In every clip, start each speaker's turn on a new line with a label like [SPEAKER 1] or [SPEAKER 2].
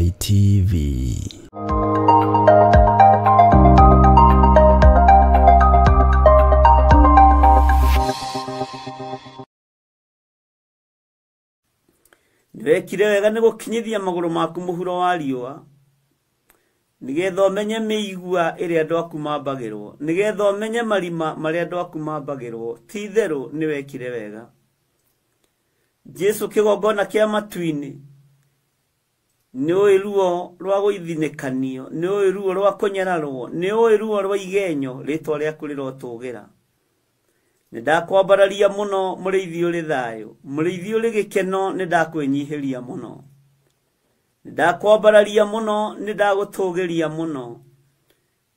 [SPEAKER 1] Ngai TV.
[SPEAKER 2] Wekire wega nĩ gũkinyithia magũrũ maku mũhuro wa riũa, nĩgetha ũmenye mĩigua ĩrĩa andũ aku mambagĩrwo, nĩgetha ũmenye marima marĩa andũ aku mambagĩrwo. Ti itherũ nĩ wekire wega. Jesu kĩgongona kĩa matu-inĩ, nĩ ũĩ ruo rwa gũithinĩkanio, nĩ ũĩ ruo rwa kũnyararwo, nĩ ũĩ ruo rwa igenyo, rĩtwa rĩaku rĩrotũgĩra. Nĩndakwambararia mũno mũrĩithi ũrĩ thayũ, mũrĩithi ũrĩ gĩkeno, nĩndakwĩnyihĩria mũno. Nĩndakwambararia mũno, nĩndagũtũgĩria mũno.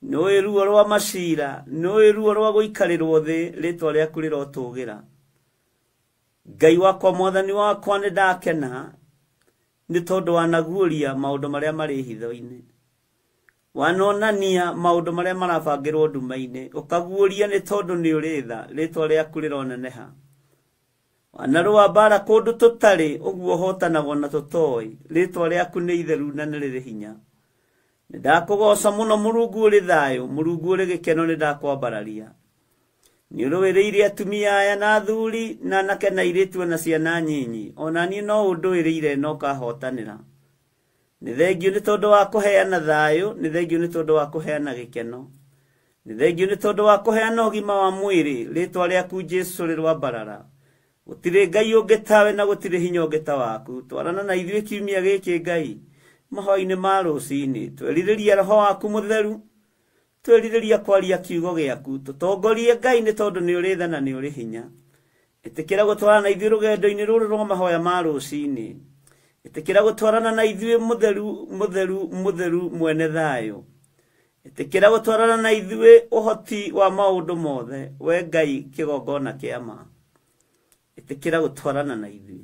[SPEAKER 2] Nĩũĩ ruo rwa macira, nĩũĩ ruo rwa gũikarĩrwo thĩ, rĩtwa rĩaku rĩrotũgĩra. Ngai wakwa, Mwathani wakwa, nĩndakena nĩ tondũ wanaguũria maũndũ marĩa marĩ hitho-inĩ, wanonania maũndũ marĩa marabangĩrwo nduma-inĩ, ũkaguũria nĩ tondũ nĩ ũrĩ tha, rĩtwa rĩaku rĩroneneha. Wanarũa mbara kũndũ tũtarĩ, ũguo ũhotanagwo na tũtoĩ, rĩtwa rĩaku nĩ itheru na nĩ rĩrĩ hinya. Nĩndakũgoca mũno Mũrungu ũrĩ thayũ, Mũrungu ũrĩ gĩkeno, nĩndakwambararia. Nĩũrũĩrĩire atumia aya na athuri, na anake na airĩtu na ciana nyinyi, ona niĩ no ũndũĩrĩire na ũkahotanĩra. Nĩ thengio nĩ tondũ wa kũheana thayũ, nĩ thengio nĩ tondũ wa kũheana gĩkeno, nĩ thengio nĩ tondũ wa kũheana ũgima wa mwĩrĩ, rĩtwa rĩaku Jesu rĩrwambarara. Gũtirĩ Ngai ũngĩ tawe na gũtirĩ hinya ũngĩ ta waku. Twarana na ithuĩ kiumia gĩkĩ Ngai, mahoi-inĩ ma rũcinĩ, twerirĩria Roho waku Mũtheru, twerirĩria kwaria kiugo gĩaku, tũtongorie Ngai nĩ tondũ nĩ ũrĩ tha na nĩ ũrĩ hinya. Ĩtĩkĩra gũtwarana na ithuĩ rũgendo-inĩ rũrũ rwa mahoya ma rũcinĩ, ĩtĩkĩra gũtwarana na ithuĩ Mũtheru, Mũtheru, Mũtheru mwene thayũ. Ĩtĩkĩra gũtwarana na ithuĩ ũhoti wa maũndũ mothe, we Ngai kĩgongona kĩa ma. Ĩtĩkĩra gũtwarana na ithuĩ,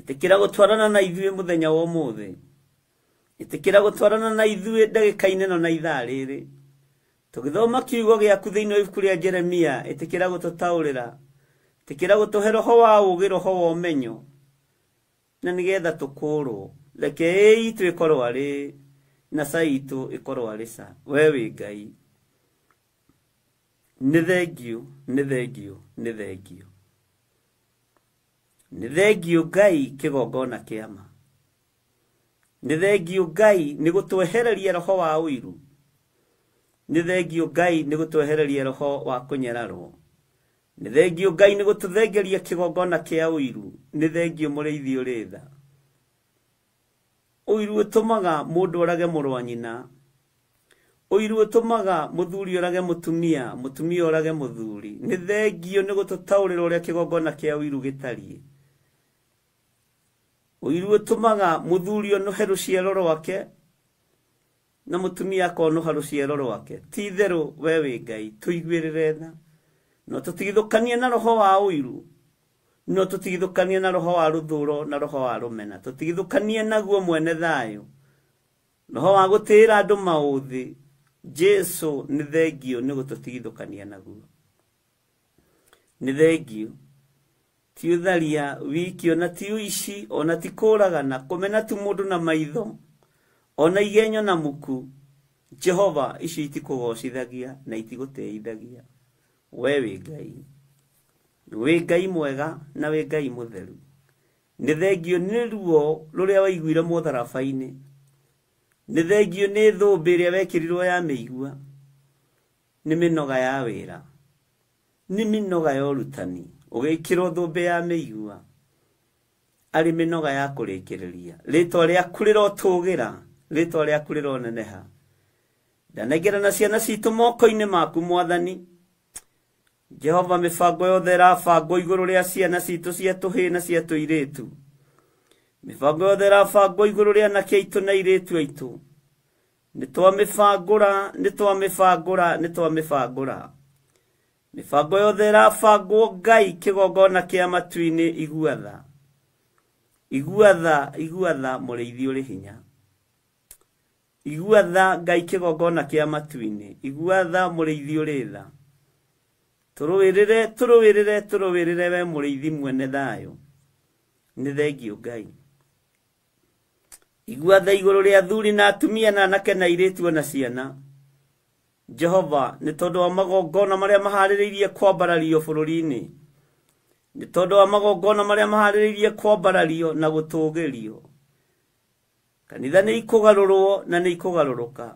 [SPEAKER 2] ĩtĩkĩra gũtwarana na ithuĩ mũthenya wa ũmũthĩ, ĩtĩkĩra gũtwarana na ithuĩ ndagĩka-inĩ ĩno na ithaa rĩrĩ. Tũgĩthoma kiugo gĩaku thĩinĩ wa ibuku rĩa Jeremia, ĩtĩkĩra gũtũtaũrĩra, ĩtĩkĩra gũtũhe roho wa ũũgĩ, roho wa ũmenyo, na nĩgetha tũkũũrwo. Reke itũ ĩkorwo arĩ na ca itũ ĩkorwo arĩ ca. We wĩ Ngai. Nĩ thengio, nĩ thengio, nĩ thengio. Nĩ thengio Ngai kĩgongona kĩa ma. Nĩ thengio Ngai nĩ gũtwehereria roho wa ũiru. Nĩ thengio Ngai nĩ gũtwehereria roho wa kũnyararwo. Nĩ thengio Ngai nĩ gũtũthengeria kĩgongona kĩa ũiru. Nĩ thengio mũrĩithi ũrĩ tha. Ũiru ũtũmaga mũndũ orage mũrũ wa nyina. Ũiru ũtũmaga mũthuri orage mũtumia, mũtumia orage mũthuri. Nĩ thengio nĩ gũtũtaũrĩra ũrĩa kĩgongona kĩa ũiru gĩtariĩ. Ũiru ũtũmaga mũthuri onohe rũciaro rwake, na mũtumia akonoha rũciaro rwake. Ti itherũ we wĩ Ngai, tũiguĩrĩre tha. No tũtigithũkanie na roho wa ũiru, no tũtigithũkanie na roho wa rũthũũro na roho wa rũmena. Tũtigithũkanie naguo mwene thayũ, roho wa gũtĩĩra andũ maũthĩ. Jesu nĩ thengio nĩ gũtũtigithũkania naguo. Nĩ thengio, ti ũtharia wiki, ona ti ũici, ona ti kũũragana, kũmena tu mũndũ na maitho, ona igenyo na muku. Jehova, ici itikũgocithagia na itigũteithagia. We wĩ Ngai, wĩ Ngai mwega na wĩ Ngai mũtheru. Nĩ thengio nĩ ruo rũrĩa waiguire mũtharaba-inĩ. Nĩ thengio nĩ thũmbĩ ĩrĩa wekĩrirwo ya mĩigua. Nĩ mĩnoga ya wĩra, nĩ mĩnoga ya ũrutani, ũgĩkĩrwo thũmbĩ ya mĩigua, arĩ mĩnoga ya kũrĩkĩrĩria. Rĩtwa rĩaku rĩrotũgĩra, rĩtwa rĩaku rĩroneneha. Ndanengera na ciana citũ moko-inĩ maku Mwathani. Jehova, mĩbango yothe ĩrabangwo igũrũ rĩa ciana citũ cia tũhĩĩ na cia tũirĩtu, mĩbango yothe ĩrabangwo igũrũ rĩa anake aitũ na airĩtu aitũ, nĩtwamĩbangũra, nĩtwamĩbangũra, nĩtwamĩbangũra. Mĩbango yothe ĩrabangwo Ngai kĩgongona kĩa matu-inĩ, igua tha, igua tha, igua tha mũrĩithi ũrĩ hinya. Igua tha Ngai kĩgongona kĩa matu-inĩ, igua tha mũrĩithi ũrĩ tha. Tũrũĩrĩre, tũrũĩrĩre, tũrũĩrĩre we mũrĩithi mwene thayũ. Nĩ thengio Ngai. igua tha iguru ria athuri na atumia na anake na airitu na ciana. Jehova, nĩ tondũ wa magongona marĩa maharĩrĩirie kwambarario bũrũri-inĩ, nĩ tondũ wa magongona marĩa maharĩrĩirie kwambarario na gũtũũgĩrio. Kanitha nĩ ikũgarũrwo na nĩ ikũgarũrũka.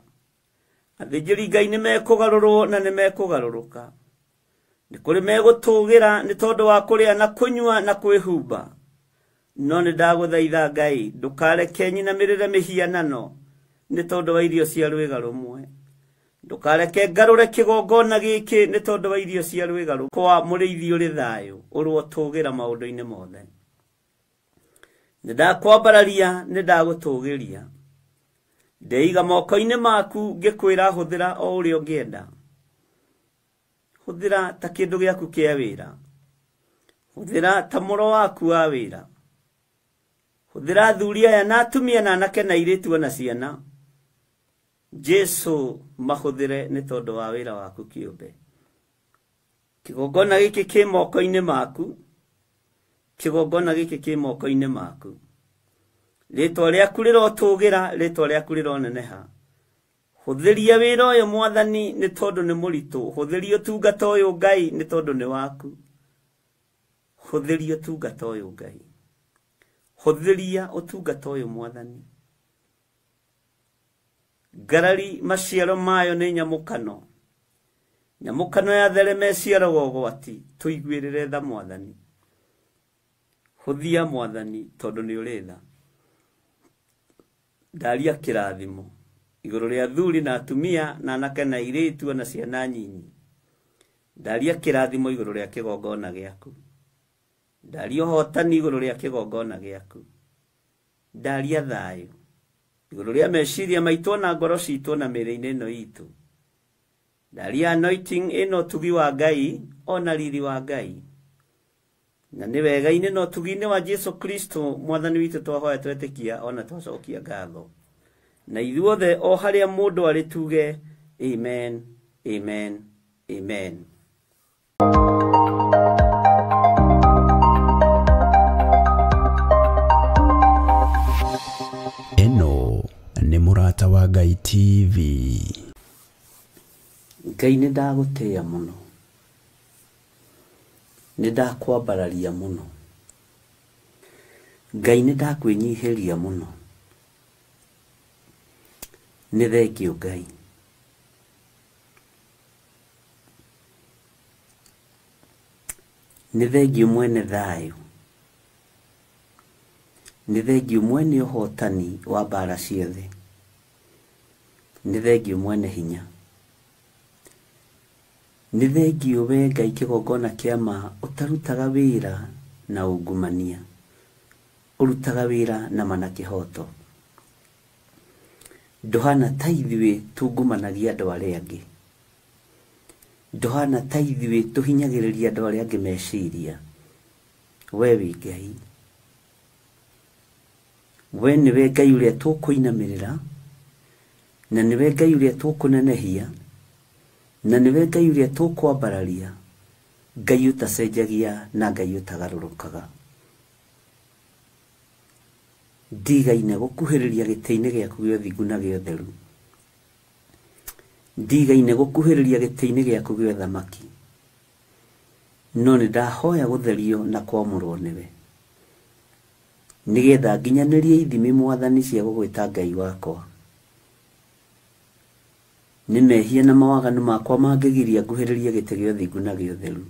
[SPEAKER 2] Athĩnjĩri Ngai nĩ mekũgarũrwo na nĩ mekũgarũrũka. Nĩ kũrĩ megũtũũgĩra nĩ tondũ wa kũrĩa na kũnyua na kwĩhumba. No nĩ ndagũthaitha Ngai, ndũkareke nyinamĩrĩre mĩhianano nĩ tondũ wa irio cia rwĩga rũmwe. Ndũkareke ngarũre kĩgongona gĩkĩ nĩ tondũ wa irio cia rwĩga rũmwe. Kwa mũrĩithi ũrĩ thayũ, ũrotũũgĩra maũndũ-inĩ mothe. Nĩ ndakwambararia, nĩ ndagũtũũgĩria. Ndeiga moko-inĩ maku ngĩkwĩra hũthĩra o ũrĩa ũngĩenda. Hũthĩra ta kĩndũ gĩaku kĩa wĩra. Hũthĩra ta mũro waku wa wĩra. Hũthĩra athuri aya na atumia na anake na airĩtu na ciana. Jesu mahũthĩre nĩ tondũ wa wĩra waku kĩũmbe. Kĩgongona gĩkĩ kĩ moko-inĩ maku. Kĩgongona gĩkĩ kĩ moko-inĩ maku. Rĩtwa rĩaku rĩrotũũgĩra, rĩtwa rĩaku rĩroneneha. Hũthĩria wĩra ũyũ Mwathani nĩ tondũ nĩ mũritũ. Hũthĩria ũtungata ũyũ Ngai nĩ tondũ nĩ waku. Hũthĩria ũtungata ũyũ Ngai. Hũthĩria ũtungata ũyũ Mwathani. Ngarari maciaro mayo nĩ nyamũkano. Nyamũkano ya thereme ciaraga ũgwati. Tũiguĩrĩre tha Mwathani. Hũthia Mwathani tondũ nĩ ũrĩ tha. Ndaria kĩrathimo igũrũ rĩa athuri na atumia na anake na airĩtu na ciana nyinyi. Ndaria kĩrathimo igũrũ rĩa kĩgongona gĩaku. Ndaria ũhotani igũrũ rĩa kĩgongona gĩaku. Ndaria thayũ igũrũ rĩa meciria maitũ na ngoro citũ na mĩĩrĩ-inĩ ĩno itũ. Ndaria anointing ĩno ũtugi wa Ngai ona riri wa Ngai. Na nĩ wega-inĩ na ũtugi-inĩ wa Jesu Kristo Mwathani witũ twahoya twetĩkia ona twacokia ngatho. Na ithuothe o harĩa mũndũ arĩ tuge amen, amen, amen.
[SPEAKER 1] Eno nĩ Mũrata wa Ngai TV.
[SPEAKER 2] Ngai nĩ ndagũtĩĩa mũno. Nĩ ndakwambararia mũno. Ngai nĩ ndakwĩnyihĩria mũno. Nĩ thengio Ngai. Nĩ thengio mwene thayũ. Nĩ thengio mwene ũhotani wa mbara ciothe. Nĩ thengio mwene hinya. Nĩ thengio we Ngai kĩgongona kĩa ma ũtarutaga wĩra na ungumania. Ũrutaga wĩra na mana kĩhoto. Ndohana ta ithuĩ tungumanagia andũ arĩa angĩ. Ndohana ta ithuĩ tũhinyagĩrĩria andũ arĩa angĩ meciria. We wĩ Ngai. We nĩwe Ngai ũrĩa tũkũinamĩrĩra. Na nĩwe Ngai ũrĩa tũkũnenehia. Na nĩwe Ngai ũrĩa tũkwambararia. Ngai ũtacenjagia na Ngai ũtagarũrũkaga. Ndigaine gũkuhĩrĩria gĩtĩ-inĩ gĩaku gĩa ũthingu na gĩa ũtheru. Ndigaine gũkuhĩrĩria gĩtĩ-inĩ gĩaku gĩa ũthamaki. No nĩ ndahoya gũtherio na kwamũrwo nĩwe. Nĩgetha nginyanĩrie ithimi Mwathani cia gũgwĩta Ngai wakwa. Nĩ mehia na mawaganu makwa mangĩgiria nguhĩrĩrie gĩtĩ gĩa ũthingu na gĩa ũtheru.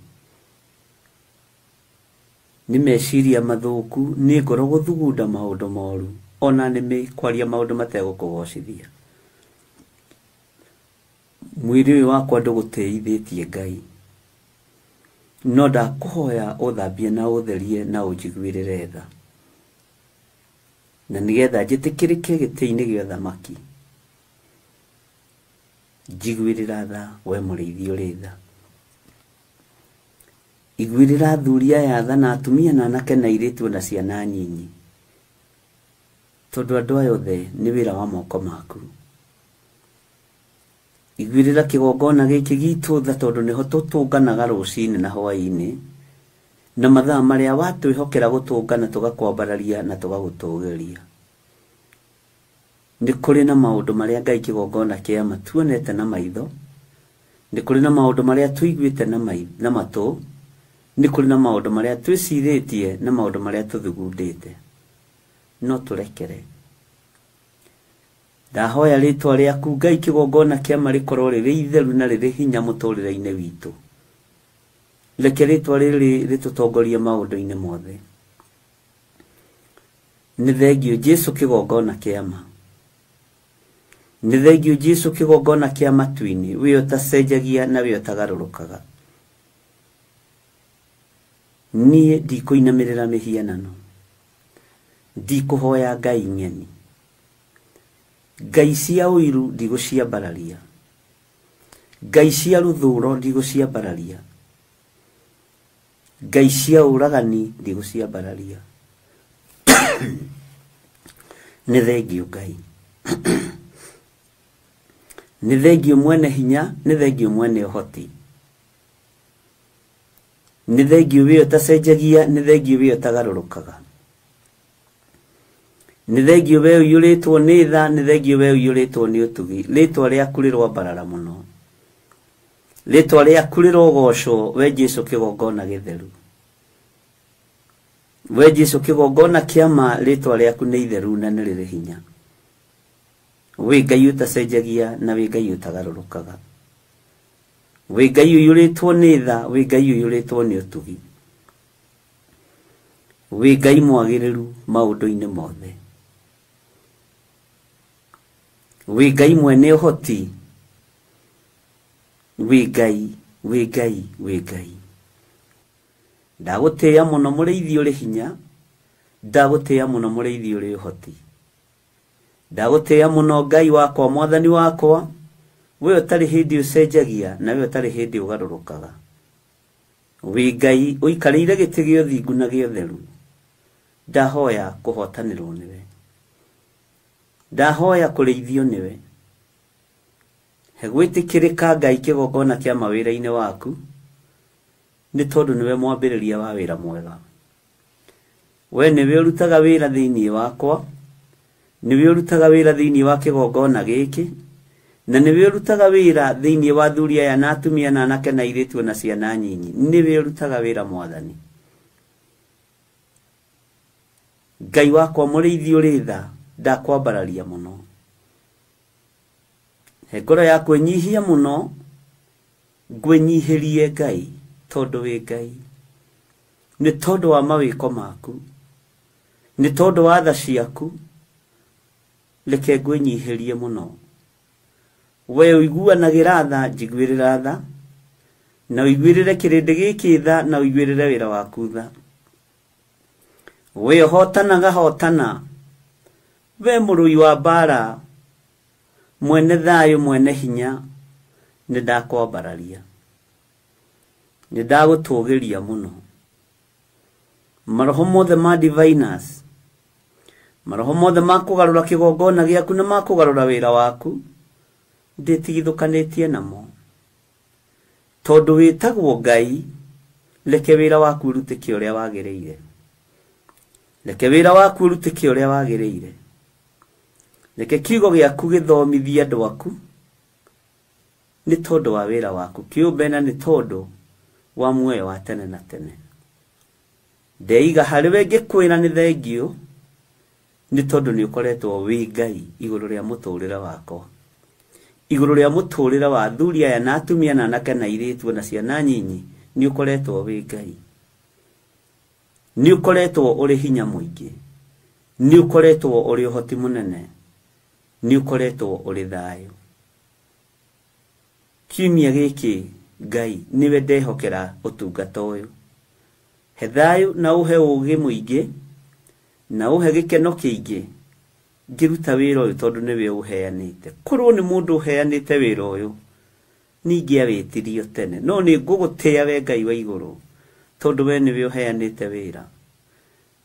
[SPEAKER 2] Nĩ meciria mathũku, nĩ ngoro gũthugunda maũndũ moru, ona nĩmĩ kwaria maũndũ mategũkũgocithia. Mwĩrĩ ũyũ wakwa ndũgũtĩithĩtie Ngai. No ndakũhoya ũthambie na ũtherie na ũnjiguĩrĩre tha. Na nĩgetha njĩtĩkĩrĩke gĩtĩ-inĩ gĩa ũthamaki. Njiguĩrĩra tha we mũrĩithi ũrĩ tha. Iguĩrĩra athuri aya tha na atumia na anake na airĩtu na ciana nyinyi. Tondũ andũ aya othe nĩ wĩra wa moko maku. Iguĩrĩra kĩgongona gĩkĩ gitũ tha tondũ nĩho tũtũnganaga rũcinĩ na hwaĩ-inĩ. Na mathaa marĩa watwĩhokera gũtũngana tũgakwambararia na tũgagũtũũgĩria. nĩ kũrĩ na maũndũ marĩa Ngai kĩgongona kĩa matuonete na maitho, nĩ kũrĩ na maũndũ marĩa tũiguĩte na matũ, nĩ kũrĩ na maũndũ marĩa twĩcirĩtie na maũndũ marĩa tũthugundĩte. No tũrekere. Ndahoya rĩtwa rĩaku Ngai kĩgongona kĩa rĩkorwo rĩrĩ itheru na rĩrĩ hinya mũtũrĩre-inĩ witũ. Reke rĩtwa rĩrĩ rĩtũtongorie maũndũ-inĩ mothe. Nĩ thengio Jesũ kĩgongona kĩa ma. Nĩ thengio Jesũ kĩgongona kĩa matu-inĩ, we ũtacenjagia na we ũtagarũrũkaga. Niĩ ndikũinamĩrĩra mĩhianano, ndikũhoya ngai ng'eni, ngai cia ũiru ndigũciambararia, ngai cia rũthũũro ndigũciambararia, ngai cia ũragani ndigũciambararia. Nĩ thengio Ngai. Nĩ thengio mwene hinya, nĩ thengio mwene ũhoti. Nĩ thengio we ũtacenjagia, nĩ thengio we ũtagarũrũkaga. Nĩ thengio we ũiyũrĩtwo nĩ tha, nĩ thengio we ũiyũrĩtwo nĩ ũtugi. Rĩtwa rĩaku rĩrombarara mũno. Rĩtwa rĩaku rĩrogocwo we Jesũ kĩgongona gĩtheru. We Jesũ kĩgongona kĩa ma, rĩtwa rĩaku nĩ itheru na nĩ rĩrĩ hinya. We Ngai ũtacenjagia na we Ngai ũtagarũrũkaga. We Ngai ũiyũrĩtwo nĩ tha, we Ngai ũiyũrĩtwo nĩ ũtugi. We Ngai mwagĩrĩru maũndũ-inĩ mothe. We Ngai mwene ũhoti. We Ngai, we Ngai, we Ngai. Ndagũtĩĩa mũno mũrĩithi ũrĩ hinya, ndagũtĩĩa mũno mũrĩithi ũrĩ ũhoti. Ndagũtĩĩa mũno Ngai wakwa, mwathani wakwa, we ũtarĩ hĩndĩ ũcenjagia na we ũtarĩ hĩndĩ ũgarũrũkaga. We Ngai ũikarĩire gĩtĩ gĩa ũthingu na gĩa ũtheru. Ndahoya kũhotanĩrwo nĩwe. Ndahoya kũrĩithio nĩwe. He gwĩtĩkĩrĩka Ngai kĩgongona kĩa mawĩra-inĩ waku, nĩ tondũ nĩwe mwambĩrĩria wa wĩra mwega. We nĩwe ũrutaga wĩra thĩinĩ wakwa, nĩwe ũrutaga wĩra thĩinĩ wa kĩgongona gĩkĩ, na nĩwe ũrutaga wĩra thĩinĩ wa athuri aya na atumia na anake na airĩtu na ciana nyinyi. Nĩwe ũrutaga wĩra mwathani. Ngai wakwa mũrĩithi ũrĩ tha, ndakwambararia mũno. He ngoro yakwa ĩnyihia mũno, ngwĩnyihĩrie Ngai, tondũ wĩ Ngai. Nĩ tondũ wa mawĩko maku, nĩ tondũ wa tha ciaku, reke ngwĩnyihĩrie mũno. We ũiguanagĩra tha, njiguĩrĩra tha, na ũiguĩrĩre kĩrĩndĩ gĩkĩ tha, na ũiguĩrĩre wĩra waku tha. We ũhotanaga hotana, we mũrũi wa mbara, mwene thayũ, mwene hinya, nĩ ndakwambararia. Nĩ ndagũtũgĩria mũno. Maroho mothe ma diviners, maroho mothe ma kũgarũra kĩgongona gĩaku na ma kũgarũra wĩra waku, ndĩtigithũkanĩtie namo. Tondũ wĩtagwo Ngai, reke wĩra waku ũrutĩke ũrĩa wagĩrĩire. Reke wĩra waku ũrutĩke ũrĩa wagĩrĩire. Reke kiugo gĩaku gĩthomithie andũ aku, nĩ tondũ wa wĩra waku kĩũmbe na nĩ tondũ wa muoyo wa tene na tene. Ndeiga harĩwe ngĩkwĩra nĩ thengio, nĩ tondũ nĩ ũkoretwo wĩ Ngai igũrũ rĩa mũtũrĩre wakwa, igũrũ rĩa mũtũrĩre wa athuri aya na atumia na anake na airĩtu na ciana nyinyi. Nĩ ũkoretwo wĩ Ngai. Nĩ ũkoretwo ũrĩ hinya mũingĩ, nĩ ũkoretwo ũrĩ ũhoti mũnene, nĩ ũkoretwo ũrĩ thayũ. Kiumia gĩkĩ Ngai, niwe ndehokera ũtungata ũyũ. He thayũ na ũhe ũũgĩ mũingĩ, na ũhe gĩkeno kĩingĩ, ngĩruta wĩra ũyũ tondũ nĩwe ũheanĩte. Korwo nĩ mũndũ ũheanĩte wĩra ũyũ, ningĩ awĩtirio tene. No nĩ ngũgũtĩĩa we Ngai wa igũrũ, tondũ we nĩwe ũheanĩte wĩra.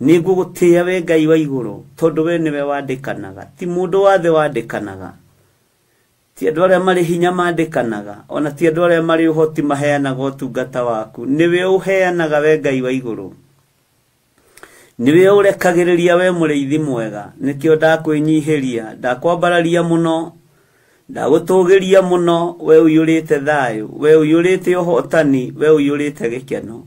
[SPEAKER 2] Nĩ ngũgũtĩĩa we Ngai wa igũrũ, tondũ we nĩwe wandĩkanaga. Ti mũndũ wothe wandĩkanaga. Ti andũ arĩa marĩ hinya mandĩkanaga, ona ti andũ arĩa marĩ ũhoti maheanaga ũtungata waku. Nĩwe ũheanaga we Ngai wa igũrũ. niwe urekagiriria we mureithi mwega nikio ndakwinyihiria ndakwambararia muno ndagutugiria muno we uyurite thayo we uyurite uhotani we uyurite gikeno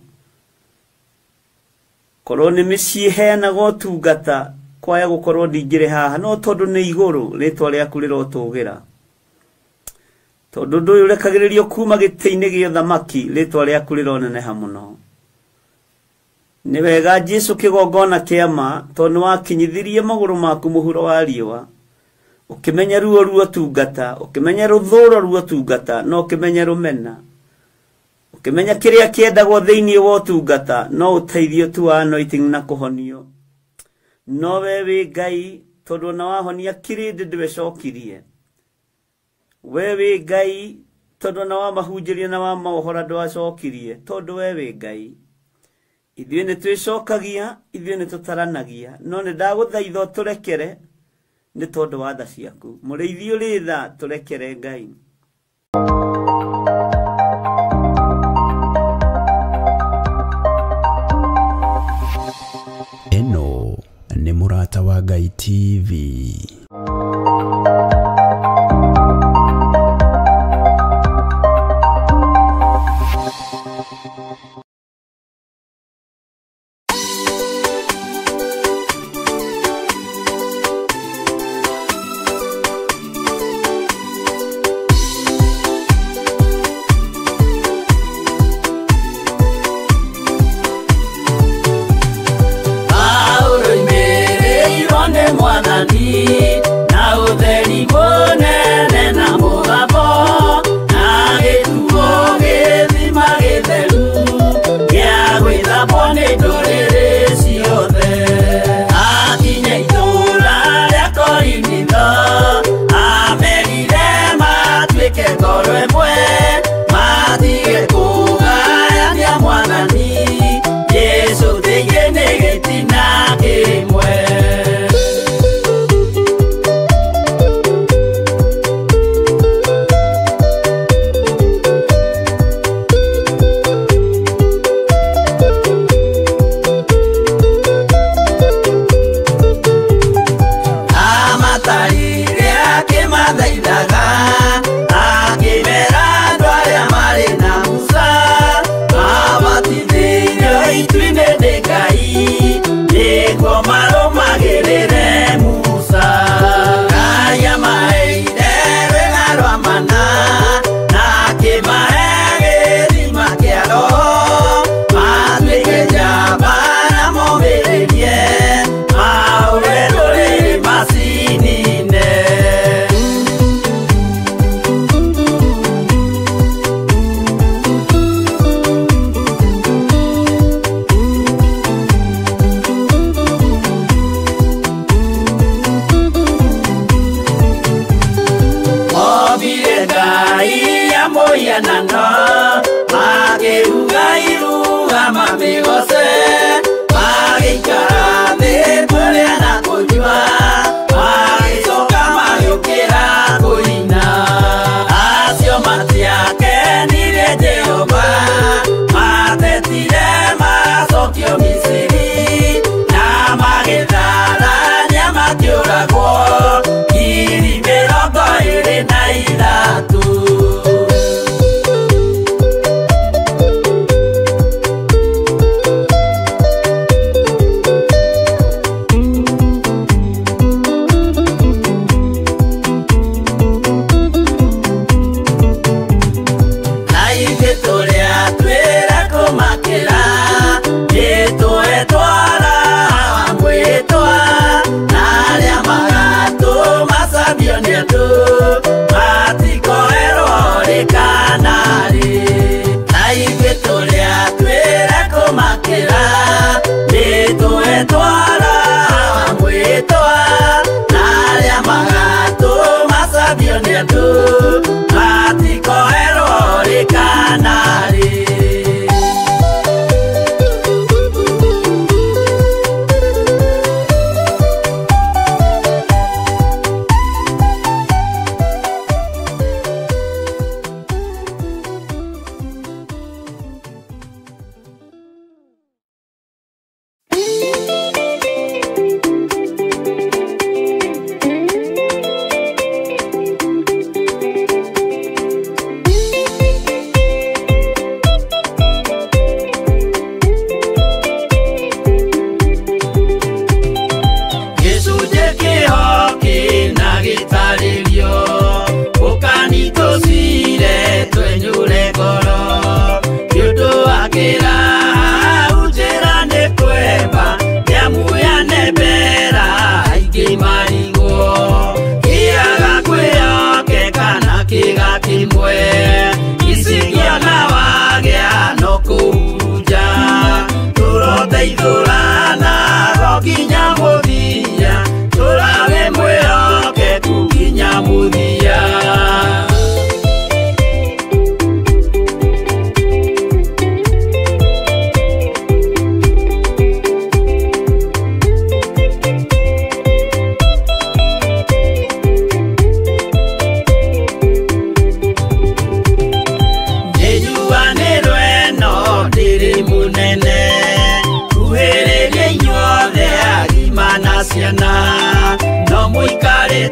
[SPEAKER 2] koroni micii heanaga utungata kwaya gukorwo ndingire haha no tondu ni iguru ritwa riaku rirotugira tondu nduyu rekagiririo kuma giti-ini gia thamaki ritwa riaku rironeneha muno ni wega Jesu kigongona kiama tondu wakinyithirie maguru maku muhuro wa riwa ukimenya ruo tungata ukimenya ruthuro ruo tungata no ukimenya rumena ukimenya kiria kiendagwo thiini wa tungata no uteithio tu anointing na kuhonio no wewe Ngai tondu na wahonia kirindi ndiwecokirie wewe Ngai tondu na wamahunjirie na wamahora ndwacokirie tondu wewe Ngai ithuĩ nĩ twĩcokagia ithuĩ nĩ tũtaranagia no nĩ ndagũthaitha tũrekere nĩ tondũ wa tha ciaku mũrĩithi ũrĩ tha tũrekere Ngai
[SPEAKER 1] ĩno nĩ Mũrata wa Ngai TV.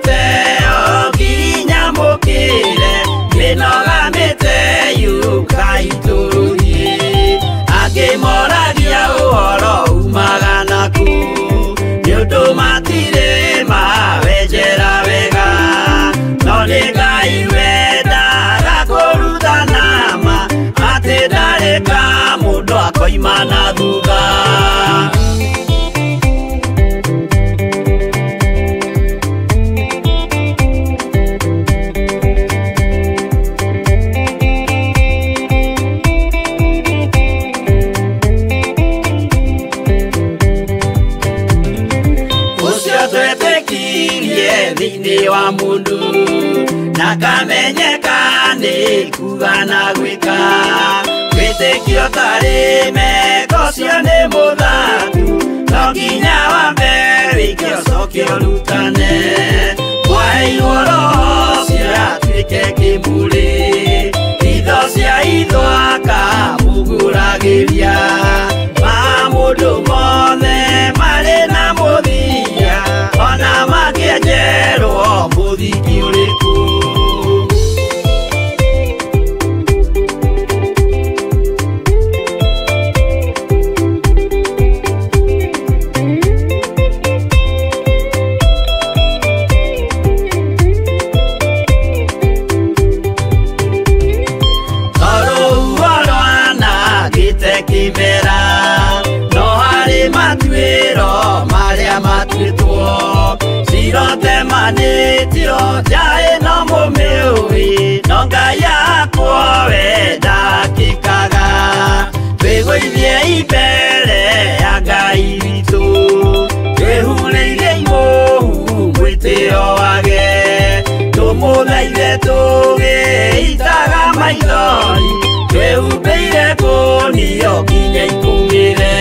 [SPEAKER 3] meteo ginya mukire Ginoga meteo kaituri Age moragia uhoro umagana ku Nyundo matire mawejera wega Nonega iweda rakoruta nama Ate dareka mudo akoimana duga Thini wa mundu nakamenyeka ni kuga na gwika witikio tari meko cio ni muthaku no nginya wambe wikio cokio rutane waheirwo roho cia atuike kimburi itho cia ithwaka muguragiria ma mundu mothe mari na muthia ona makienjerwo muthiki uriku kimera no hari matuiro maria matuitwo sirote manitio jae no mumiui no ngai yakwa we ndakikaga twigũithie imbere ya ngai witũ twĩhurĩire igũhu mwĩtĩo wage tũmũthaithe tũgĩitaga maithori twĩhumbĩire kũnio nginya ikumĩre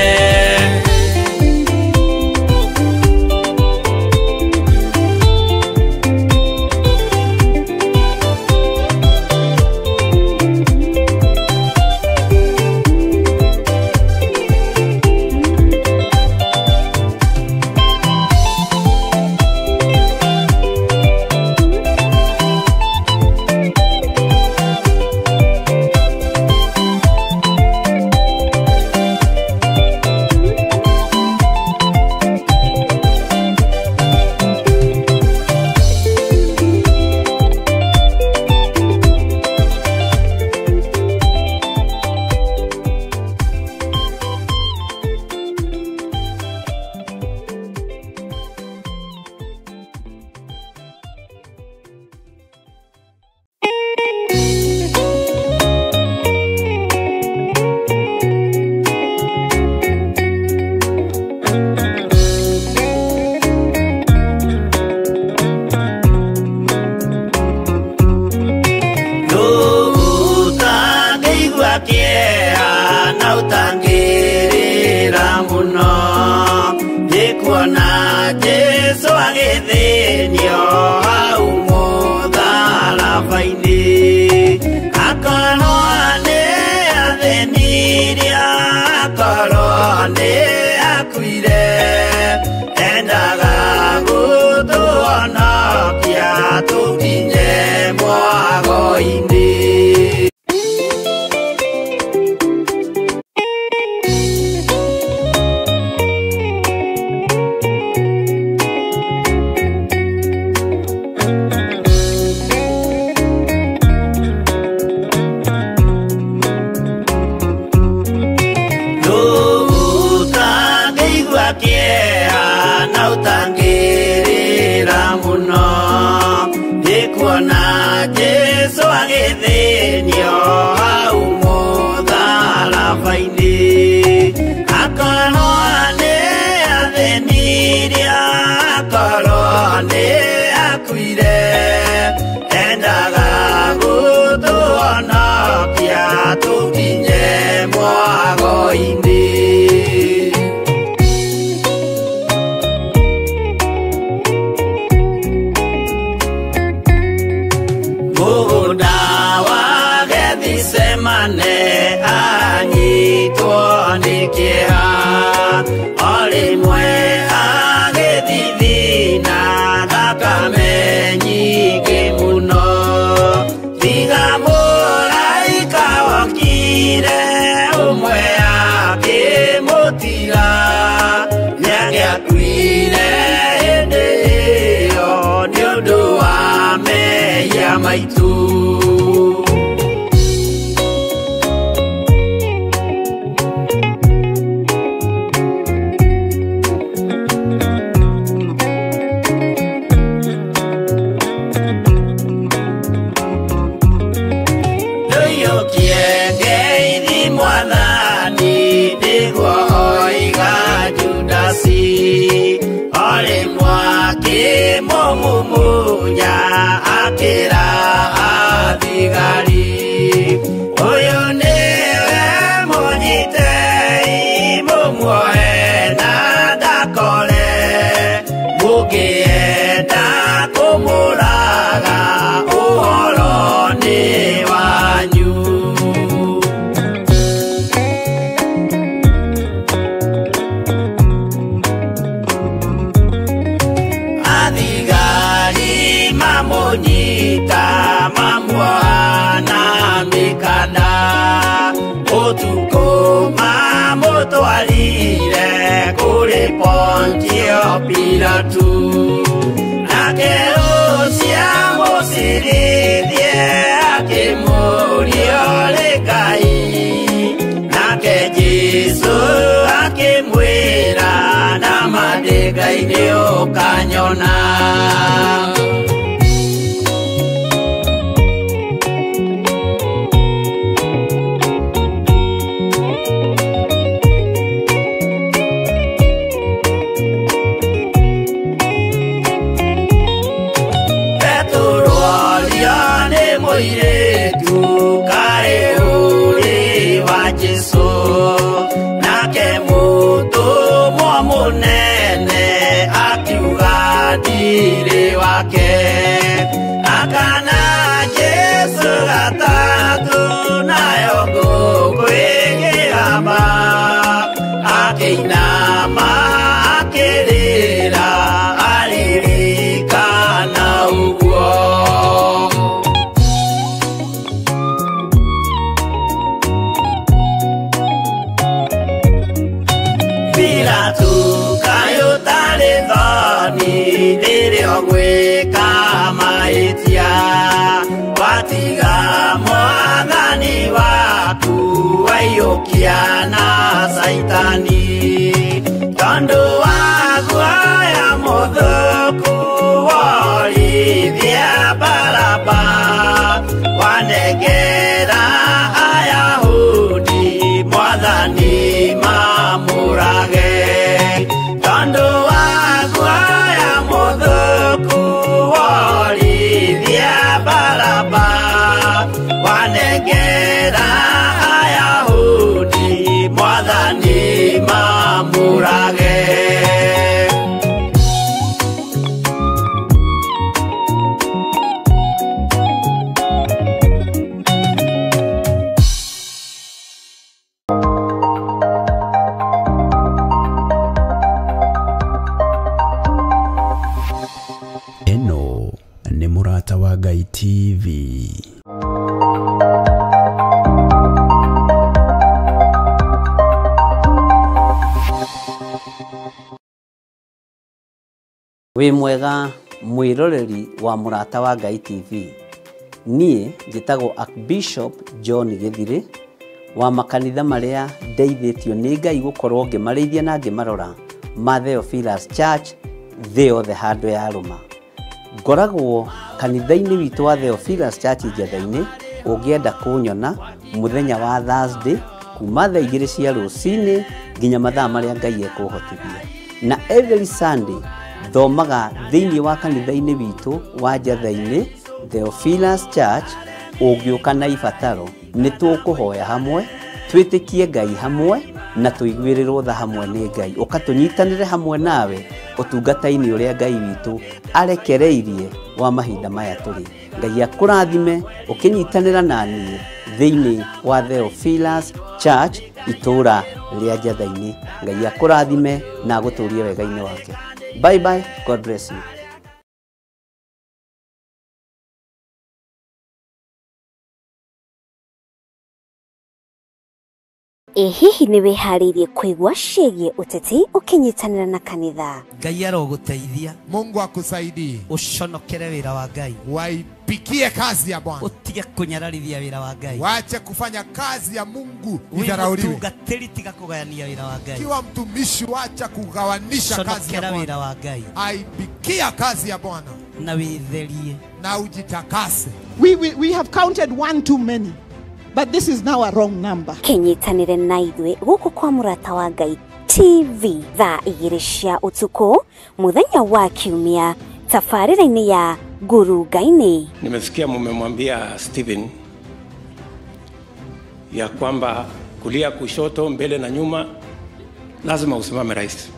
[SPEAKER 3] nĩguo oiga Judasi olĩ mwaki mũmumunya akĩra athigari ũyũ nĩwe mũnyitei mũmuoe na ndakore mũngĩenda kũmũraga ũhoro nĩ wanyu athigari mamũnyita mamuohana mĩkanda ũtukũ mamũtwarire kũrĩ Pontio Pilatu nake ũcio mũcirithie akĩmũria ũrĩ Ngai nake Jesũ akĩmwĩra na mandĩ Ngai nĩũkanyona mũirĩtu kaĩ ũrĩ wa Jesũ nake mũtũmwo mũnene akiuga ndirĩ wake akana Jesũ gatatũ nayo ngũkwĩgĩamba akĩinama akĩrĩra aririkana ũguo rĩrĩa gwĩka mahĩtia watiga mwathani waku waiyũkia na Saitani tondũ wa guoya mũthũku worithia Baraba wanengera Ayahudi mwathani mamũrage tondũ wa guoya mũthũku worithia Baraba wanengera Ayahudi mwathani mamũrage
[SPEAKER 1] Eno nĩ Mũrata wa Ngai TV.
[SPEAKER 4] Wĩ mwega mwĩroreri wa Mũrata wa Ngai TV. Niĩ njĩtagwo Archbishop John Gĩthirĩ wa makanitha marĩa ndeithĩtio nĩ Ngai gũkorwo ngĩmarĩithia na ngĩmarora ma Theophilus Church thĩ yothe handũ ya Rũma. Ngoragwo kanitha-inĩ witũ wa Theophilus Church Njatha-inĩ ũngĩenda kũnyona mũthenya wa Thursday kuma thaa 2 cia rũcinĩ nginya mathaa marĩa Ngai ekũhotithia. Na every Sunday thomaga thĩinĩ wa kanitha-inĩ witũ wa Njatha-inĩ Theophilus Church ũngĩũka na ibataro nĩ tũkũhoya hamwe twĩtĩkie Ngai hamwe na tũiguĩrĩrwo tha hamwe nĩ Ngai ũkatũnyitanĩre hamwe nawe ũtungata-inĩ ũrĩa Ngai witũ arekereirie wa mahinda maya tũrĩ. Ngai akũrathime ũkĩnyitanĩra na niĩ thĩinĩ wa Theophilus Church itũra rĩa Njatha-inĩ. Ngai akũrathime na agũtũrie wega-inĩ wake. Bye bye, God bless you.
[SPEAKER 5] Hihi nĩ wĩharĩirie kũigua ciĩgiĩ ũteti ũkĩnyitanĩra na kanitha?
[SPEAKER 6] Ngai arogũteithia.
[SPEAKER 7] Mungu akusaidie.
[SPEAKER 6] Ũconokere wĩra wa Ngai.
[SPEAKER 7] Waipikie kazi ya Bwana.
[SPEAKER 6] Utige kunyararithia wĩra wa Ngai.
[SPEAKER 7] Waache kufanya kazi ya Mungu idharauliwe.
[SPEAKER 6] Ũtungatĩri tiga kũgayania wĩra wa Ngai.
[SPEAKER 7] Kiwa mtumishi waacha kugawanisha kazi ya Bwana.
[SPEAKER 6] Wĩra wa Ngai.
[SPEAKER 7] Aipikia kazi ya Bwana.
[SPEAKER 6] Na wĩtherie.
[SPEAKER 7] Na ujitakase.
[SPEAKER 8] We have counted one too many. But this is now a wrong number.
[SPEAKER 5] Kenyitanire na ithuĩ gũkũ kwa Mũrata wa Ngai TV thaa 2 cia ũtukũ mũthenya wa Kiumia tabarĩra-inĩ ya Nguru Ngai-nĩ.
[SPEAKER 9] Nimesikia mmemwambia Stephen ya kwamba kulia kushoto mbele na nyuma lazima usimame rais.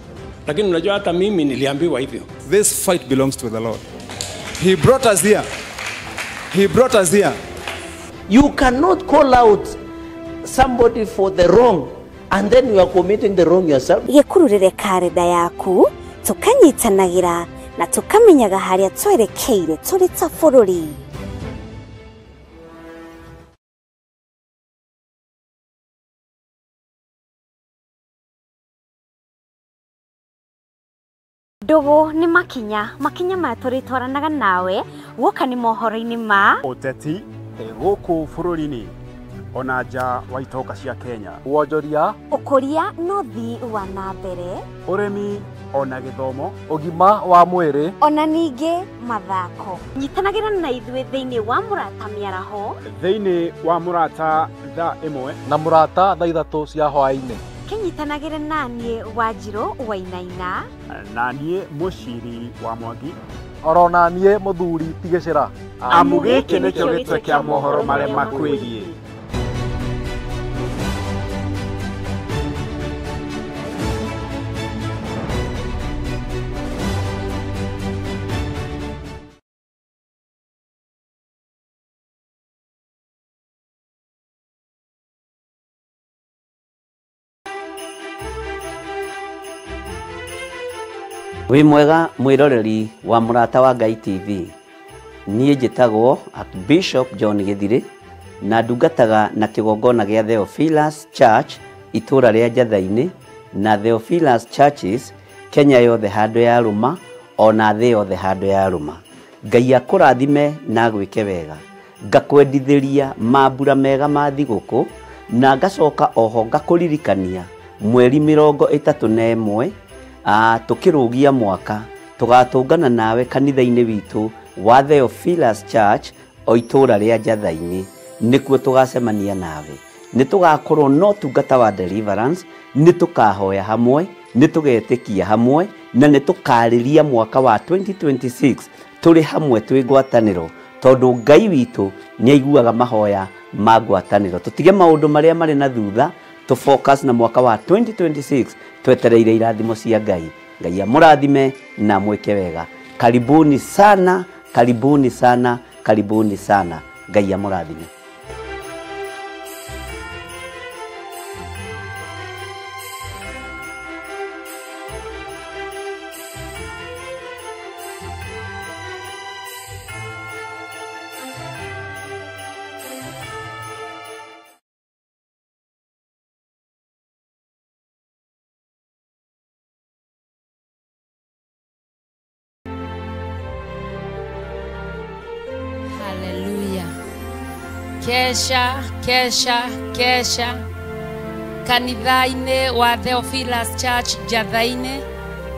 [SPEAKER 9] Lakini unajua hata mimi niliambiwa hivyo.
[SPEAKER 10] This fight belongs to the Lord. He brought us here. He brought us here.
[SPEAKER 11] You cannot call out somebody for the wrong and then you are committing the wrong yourself.
[SPEAKER 5] Gĩkururĩre karenda yaku tukanyitanagĩra na tukamenyaga harĩa twerekeire tũrĩ ta bũrũri. Ndugu ni makinya maya tũrĩtwaranaga nawe gũka nĩ mohoro-inĩ ma
[SPEAKER 12] ũteti gũkũ bũrũri-inĩ ona nja wa itoka cia Kenya, wonjoria,
[SPEAKER 5] ũkũria no thii wa na mbere,
[SPEAKER 12] ũrĩmi ona gĩthomo, ũgima wa mwĩrĩ
[SPEAKER 5] ona ningĩ mathako. Nyitanagĩra na ithuĩ thĩinĩ wa Mũrata Mĩaraho,
[SPEAKER 12] thĩinĩ wa Mũrata thaa 1 na Mũrata thaa 3 cia hwaĩ-inĩ.
[SPEAKER 5] Kenyitanagĩra na niĩ Wanjirũ Wainaina
[SPEAKER 12] na niĩ Mũciri wa Mwangi oro na niĩ Mũthuri Tigĩcĩra. Amu gĩkĩ nĩkĩo gĩtwe kĩa mohoro marĩa makwĩgiĩ.
[SPEAKER 4] Wĩ mwega mwĩroreri wa Mũrata wa Ngai TV. Niĩ njĩtagwo Archbishop John Gĩthirĩ na ndungataga na kĩgongona gĩa Theophilus Church itũra rĩa Njatha-inĩ na Theophilus Churches Kenya yothe handũ ya rũma ona thĩ yothe handũ ya rũma. Ngai akũrathime na gwĩke wega. Ngakwendithĩria mambura mega ma thigũkũ na ngacoka oho ngakũririkania mweri 31 tukĩrũgia mwaka tugatũngana nawe kanitha-inĩ witũ wa Theophilus Church o itũra rĩa Njatha-inĩ nĩkuo tũgacemania nawe. Nĩ tũgakorwo no tungata wa deliverance, nĩ tũkahoya hamwe, nĩ tũgetĩkia hamwe na nĩ tũkarĩria mwaka wa 2026 tũrĩ hamwe twĩ ngwatanĩro, tondũ Ngai witũ nĩ aiguaga mahoya ma ngwatanĩro. Tũtige maũndũ marĩa marĩ na thutha, to focus na mwaka wa 2026 twetereire irathimo cia Ngai. Ngai amũrathime na mwĩke wega. Karibuni sana, karibuni sana, karibuni sana. Ngai amũrathime.
[SPEAKER 13] Kesha, kesha, kesha kanitha-inĩ wa Theophilus Church Njatha-inĩ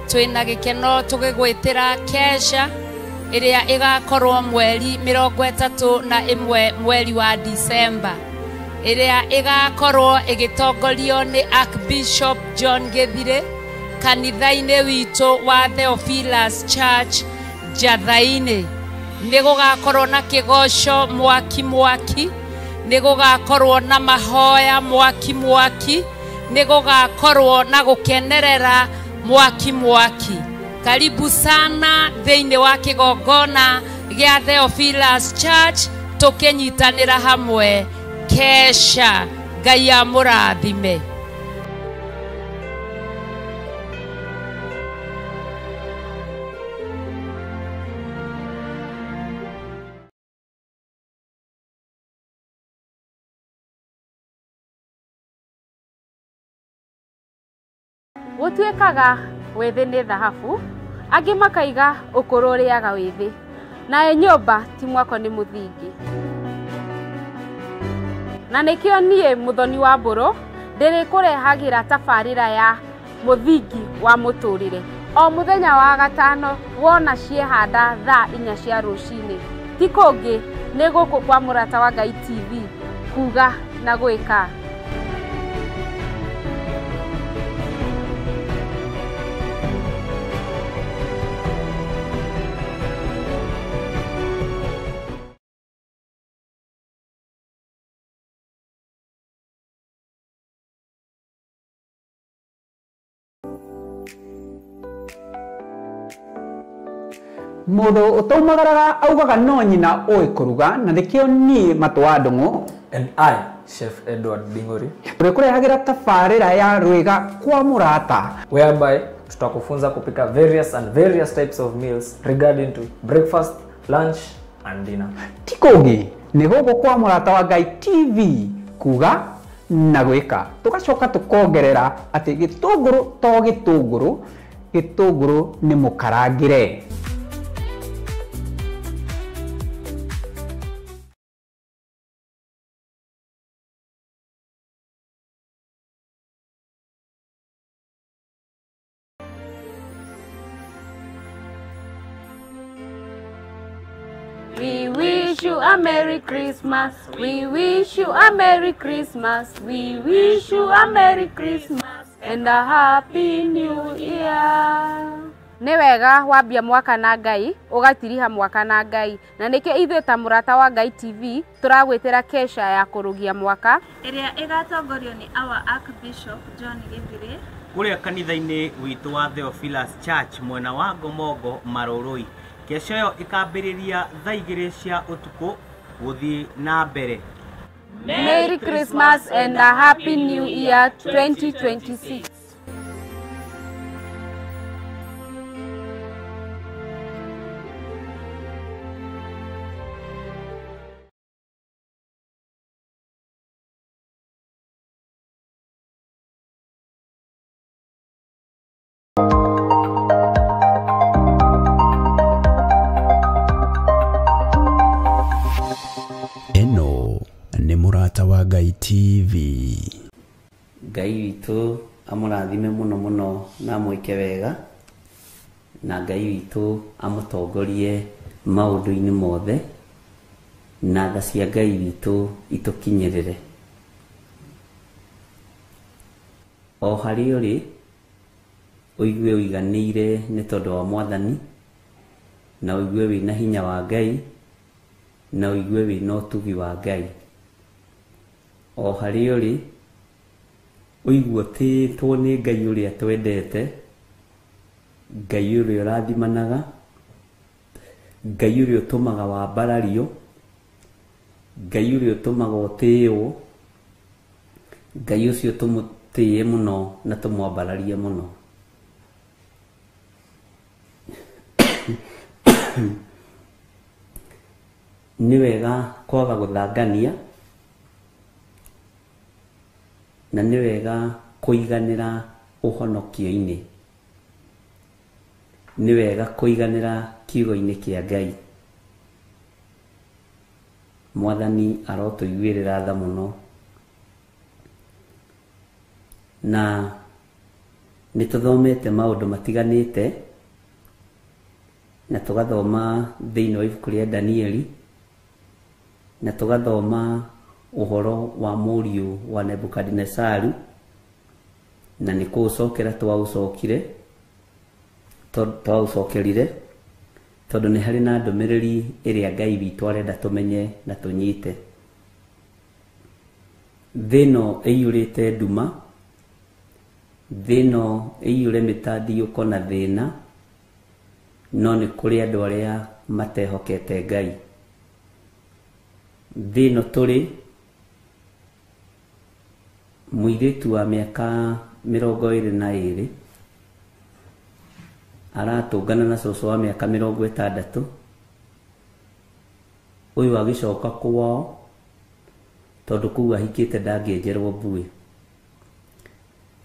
[SPEAKER 13] twĩna gĩkeno tũgĩgwĩtĩra kesha ĩrĩa ĩgakorwo mweri 31 mweri wa December, ĩrĩa ĩgakorwo ĩgĩtongorio nĩ Archbishop John Gĩthirĩ kanitha-inĩ witũ wa Theophilus Church Njatha-inĩ. Nĩ gũgakorwo na kĩgoco mwaki mwaki, nĩ gũgakorwo na mahoya mwaki mwaki, nĩ gũgakorwo na gũkenerera mwaki mwaki. Karibu sana thĩinĩ wa kĩgongona gĩa Theophilus Church tũkĩnyitanĩra hamwe kesha. Ngai amũrathime.
[SPEAKER 14] Gũtuĩkaga wĩthĩ nĩ thahabu, angĩ makaiga ũkũrũ ũrĩaga wĩthĩ, nayo nyũmba ti mwako nĩ mũthingi. Na nĩkĩo niĩ Mũthoni wa Mbũrũ ndĩrĩkũrehagĩra tabarĩra ya mũthingi wa mũtũrĩre o mũthenya wa gatano wona ciehanda thaa 4 cia rũcinĩ. Ti kũngĩ nĩ gũkũ kwa Mũrata wa Ngai TV kuga na gwĩka.
[SPEAKER 15] Mũndũ ũtaumagaraga augaga no nyina ũĩ kũruga na nĩkĩo niĩ Matũa Ndung'u
[SPEAKER 16] and I, Chef Edward Bingori,
[SPEAKER 15] tũrĩkũrehagĩra tabarĩra ya Rwĩga kwa Mũrata,
[SPEAKER 16] whereby tutakufunza kupika various types of meals regarding to breakfast, lunch and dinner.
[SPEAKER 15] ti kũngĩ nĩ gũkũ kwa Mũrata wa Ngai TV kuga na gwĩka. Tũgacoka tũkongerera atĩ gĩtũngũrũ to gĩtũngũrũ, gĩtũngũrũ nĩ mũkarangĩre.
[SPEAKER 14] We wish you a Merry Christmas. We wish you a Merry Christmas. We wish you a Merry Christmas and a Happy New Year. Nĩ wega wambia mwaka na Ngai, ũgatiriha mwaka na Ngai. Na nĩkĩ ithuĩ ta Mũrata wa Ngai TV tũragwĩtĩra kesha ya kũrũgia mwaka
[SPEAKER 17] ĩrĩa ĩgatongorio nĩ our Archbishop John Gĩthirĩ
[SPEAKER 18] kũrĩa kanitha-inĩ witũ wa Theophilus Church mwena wa Ngomongo Marũrũi. Kesho ĩyo ĩkambĩrĩria thaa 2 cia ũtukũ gũthiĩ na mbere.
[SPEAKER 14] Merry Christmas and a Happy New Year 2026.
[SPEAKER 1] Eno nĩ Mũrata wa Ngai TV.
[SPEAKER 4] Ngai witũ amũrathime mũno mũno na mwĩke wega, na Ngai witũ amũtongorie maũndũ-inĩ mothe, na tha cia Ngai witũ itũkinyĩrĩre. O harĩ ũrĩ ũigue ũiganĩire nĩ tondũ wa Mwathani, na ũigue wĩna hinya wa Ngai, na ũigue wĩna ũtugi wa Ngai. O harĩ ũrĩ ũigue ũtĩĩtwo nĩ Ngai ũrĩa twendete, Ngai ũrĩa ũrathimanaga, Ngai ũrĩa ũtũmaga wambarario, Ngai ũrĩa ũtũmaga ũtĩĩo, Ngai ũcio tũmũtĩĩe mũno na tũmwambararie mũno. Nĩ wega kwaga gũthangania, na nĩ wega kũiganĩra ũhonokio-inĩ, nĩ wega kũiganĩra kiugo-inĩ kĩa Ngai. Mwathani arotũiguĩrĩra tha mũno, na nĩ tũthomete maũndũ matiganĩte, na tũgathoma thĩinĩ wa ibuku rĩa Danieli, na tũgathoma ũhoro wa mũriũ wa Nebukadnezaru, na nĩ kũũcokera twaũcokerire tondũ nĩ harĩ na ndũmĩrĩri ĩrĩa Ngai witũ arenda tũmenye na tũnyite. Thĩ ĩno ĩiyũrĩte nduma, thĩ ĩno ĩiyũre mĩtandiyũko na thĩna, no nĩ kũrĩ andũ arĩa matehokete Ngai. Thĩ ĩno tũrĩ, mũirĩtu wa mĩaka 22 aratũngana na cũcũ wa mĩaka 60, ũyũ agĩcoka kwao tondũ kũu ahikĩte ndangĩenjerwo mbuĩ,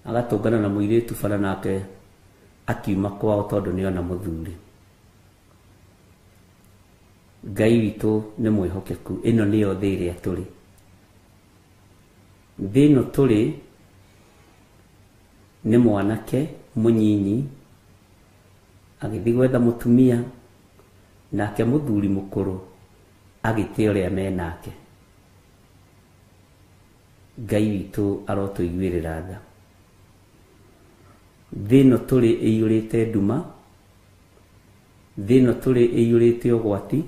[SPEAKER 4] agatũngana na mũirĩtu bara nake akiuma kwao tondũ nĩona mũthuri. Ngai witũ nĩ mwĩhokeku. Ĩno nĩyo thĩ ĩrĩa tũrĩ. Thĩ ĩno tũrĩ nĩ mwanake mũnyinyi agĩthiĩ gwetha mũtumia, nake mũthuri mũkũrũ agĩte ũrĩa menake. Ngai witũ arotũiguĩrĩra tha. Thĩ ĩno tũrĩ ĩiyũrĩte nduma, thĩ ĩno tũrĩ ĩiyũrĩte ũgwati,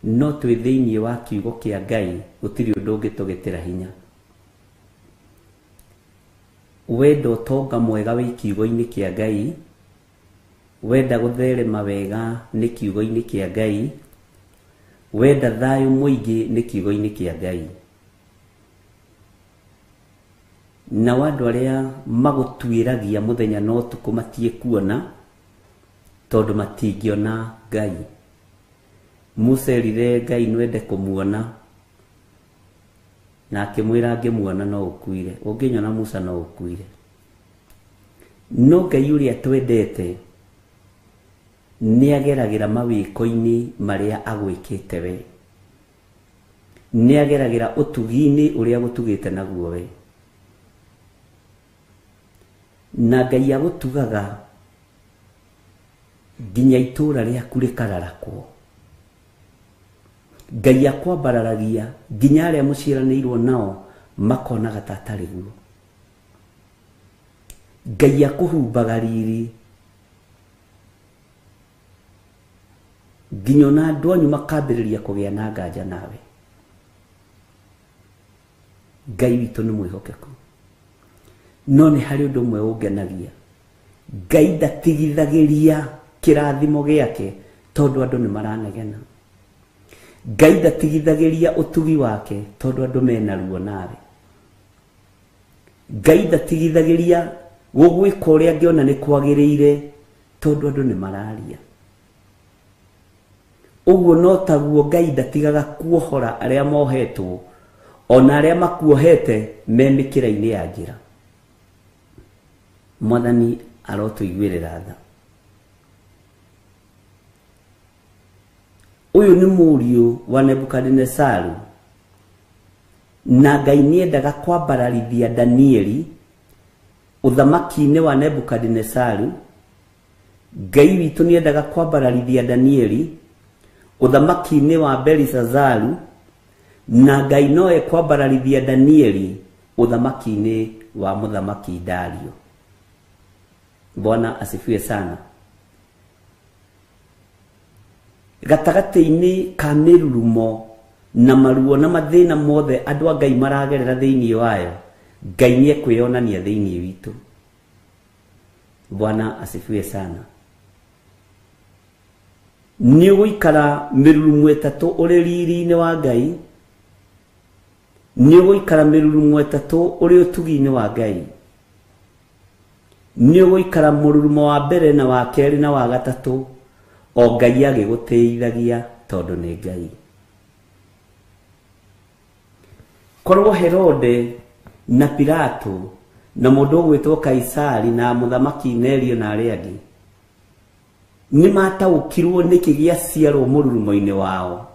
[SPEAKER 4] no twĩ thĩinĩ wa kiugo kĩa Ngai gũtirĩ ũndũ ũngĩtũgĩtĩra hinya. Wenda ũtonga mwega wĩ kiugo-inĩ kĩa Ngai, wenda gũtherema wega nĩ kiugo-inĩ kĩa Ngai, wenda thayũ mũingĩ nĩ kiugo-inĩ kĩa Ngai. Na andũ arĩa magũtuĩragia mũthenya na ũtukũ matiĩkuona tondũ matingĩona Ngai. Musa erire Ngai nwende kũmuona, na akĩmwĩra angĩmuona no ũkuire. Ũngĩnyona Musa no ũkuire. No Ngai ũrĩa twendete nĩageragĩra mawĩko-inĩ marĩa agwĩkĩte we, nĩageragĩra ũtugi-inĩ ũrĩa gũtugĩte naguo we. Na Ngai agũtugaga nginya itũũra rĩaku rĩkararakwo. Ngai akwambararagia nginya arĩa mũciaranĩirwo nao makonaga ta atarĩ guo. Ngai akũhumbaga riri nginya ona andũ anyu makambĩrĩria kũgĩa na nganja nawe. Ngai witũ nĩ mwĩhokeku. No nĩ harĩ ũndũ ũmwe ũngenagia. Ngai ndatigithagĩria kĩrathimo gĩake tondũ andũ nĩ maranegena. Ngai ndatigithagĩria ũtugi wake tondũ andũ mena ruo nawe. Ngai ndatigithagĩria gũgwĩka ũrĩa angĩona nĩ kwagĩrĩire tondũ andũ nĩ mararia. Ũguo no taguo Ngai ndatigaga kuohora arĩa mohetwo, ona arĩa makuohete me mĩkĩra-inĩ ya njĩra. Mwathani arotũiguĩrĩra tha. Ũyũ nĩ mũriũ wa Nebukadnezaru, na Ngai nĩendaga kwambararithia Danieli ũthamaki-inĩ wa Nebukadnezaru. Ngai witũ nĩendaga kwambararithia Danieli ũthamaki-inĩ wa Belshazaru, na Ngai noe kwambararithia Danieli ũthamaki-inĩ wa mũthamaki Dario. Bwana asifiwe sana. Gatagatĩ-inĩ ka mĩrurumo na maruo na mathĩna mothe andũ a Ngai maragerera thĩinĩ wayo, Ngai nĩekwĩonania thĩinĩ witũ. Bwana asifiwe sana. Nĩ ũgũikara mĩrurumo ĩtatũ ũrĩ riri-inĩ wa Ngai, nĩ ũgũikara mĩrurumo ĩtatũ ũrĩ ũtugi-inĩ wa Ngai, nĩ ũgũikara mũrurumo wa mbere na wa kerĩ na wa gatatũ, o Ngai agĩgũteithagia tondũ nĩ Ngai. Korwo Herode na Pilato na mũndũ ũgwĩtwo Kaisari na mũthamaki Nerio na arĩa angĩ nĩ mataũkirwo nĩkĩ gĩaciarwo mũrurumo-inĩ wao,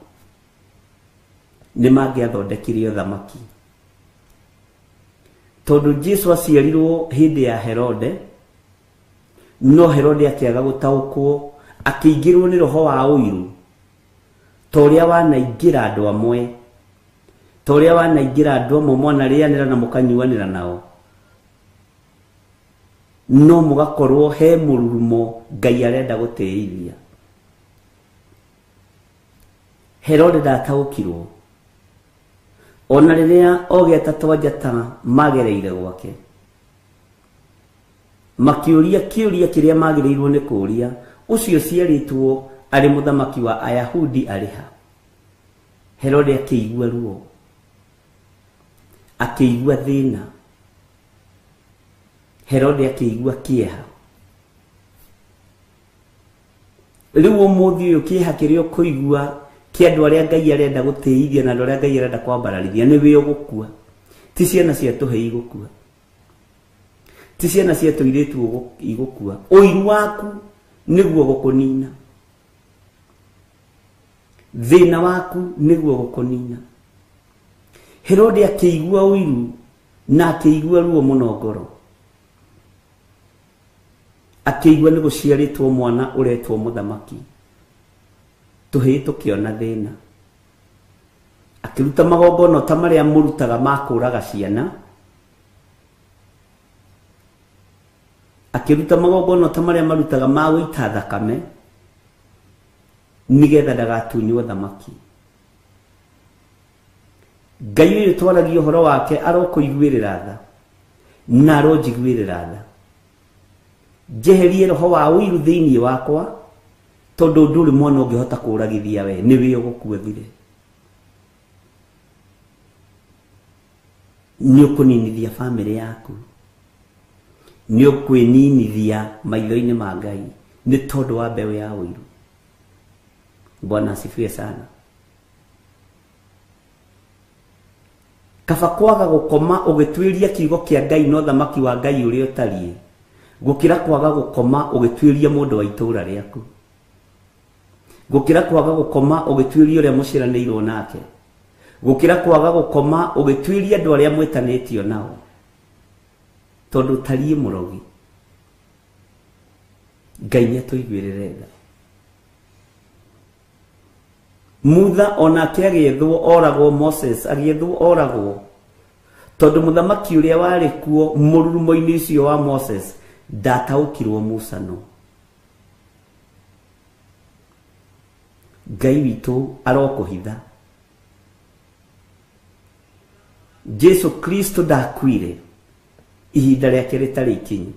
[SPEAKER 4] nĩ mangĩathondekire ũthamaki. Tondũ Jesũ aciarirwo hĩndĩ ya Herode, no Herode akĩaga gũtaũkwo, akĩingĩrwo nĩ roho wa ũiru, ta ũrĩa wanaingĩra andũ amwe, ta ũrĩa wanaingĩra andũ amwe mwanarĩanĩra na mũkanyuanĩra nao, no mũgakorwo he mũrurumo Ngai arenda gũtĩithia. Herode ndataũkirwo, ona rĩrĩa ogeta twanjata magereire gwake, makĩũria kĩũria kĩrĩa magĩrĩirwo nĩ kũũria, ũcio ciarĩtwo arĩ mũthamaki wa Ayahudi arĩ ha? Herode akĩigua ruo, akĩigua thĩna, Herode akĩigua kĩeha. Rĩu ũmũthĩ ũyũ kĩeha kĩrĩa ũkũigua kĩa andũ arĩa Ngai arenda gũtĩithia na andũ arĩa Ngai arenda kwambararithia nĩwe ũgũkua. Ti ciana cia tũhĩ igũkua, ti ciana cia tũirĩtu igũkua. Ũiru waku nĩguo gũkũnina, thĩna waku nĩguo gũkũnina. Herode akĩigua ũiru na akĩigua ruo mũno ngoro, akĩigua nĩ gũciarĩtwo mwana ũretwo mũthamaki, tũhĩ tũkĩona thĩna. akiruta magongona ta maria murutaga makuraga ciana, akiruta magongona ta maria marutaga magwita thakame, nigetha ndagatunywo thamaki. Ngai uyu twaragia uhoro wake arokuiguirira tha na aronjiguirira tha. Jeherie roho wa wiru thiini wakwa, tondu nduri mwana ungihota kuragithia we, niwe ugukuthire. Niukuninithia family yaku, niukwininithia maitho-ini ma Ngai ni tondu wa mbeu ya wiru. Bwana asifiwe sana. Kaba kwaga gukoma ugitwiria kiugo kia Ngai no thamaki wa Ngai uria utarie, gukira kwaga gukoma ugitwiria mundu wa itura riaku, gukira kwaga gukoma ugitwiria uria muciranirwo nake, gukira kwaga gukoma ugitwiria andu aria mwetanitio nao, tondu tarie murogi. Ngai niatuiguirire tha. Mutha onake agethwo oragwo, Moses agethwo oragwo, tondu muthamaki uria wari kuo mururumo-ini ucio wa Moses ndataukirwo Musa no. Ngai witu arokuhitha. Jesu Kristo ndakwire ihinda riake ritari ikinyu.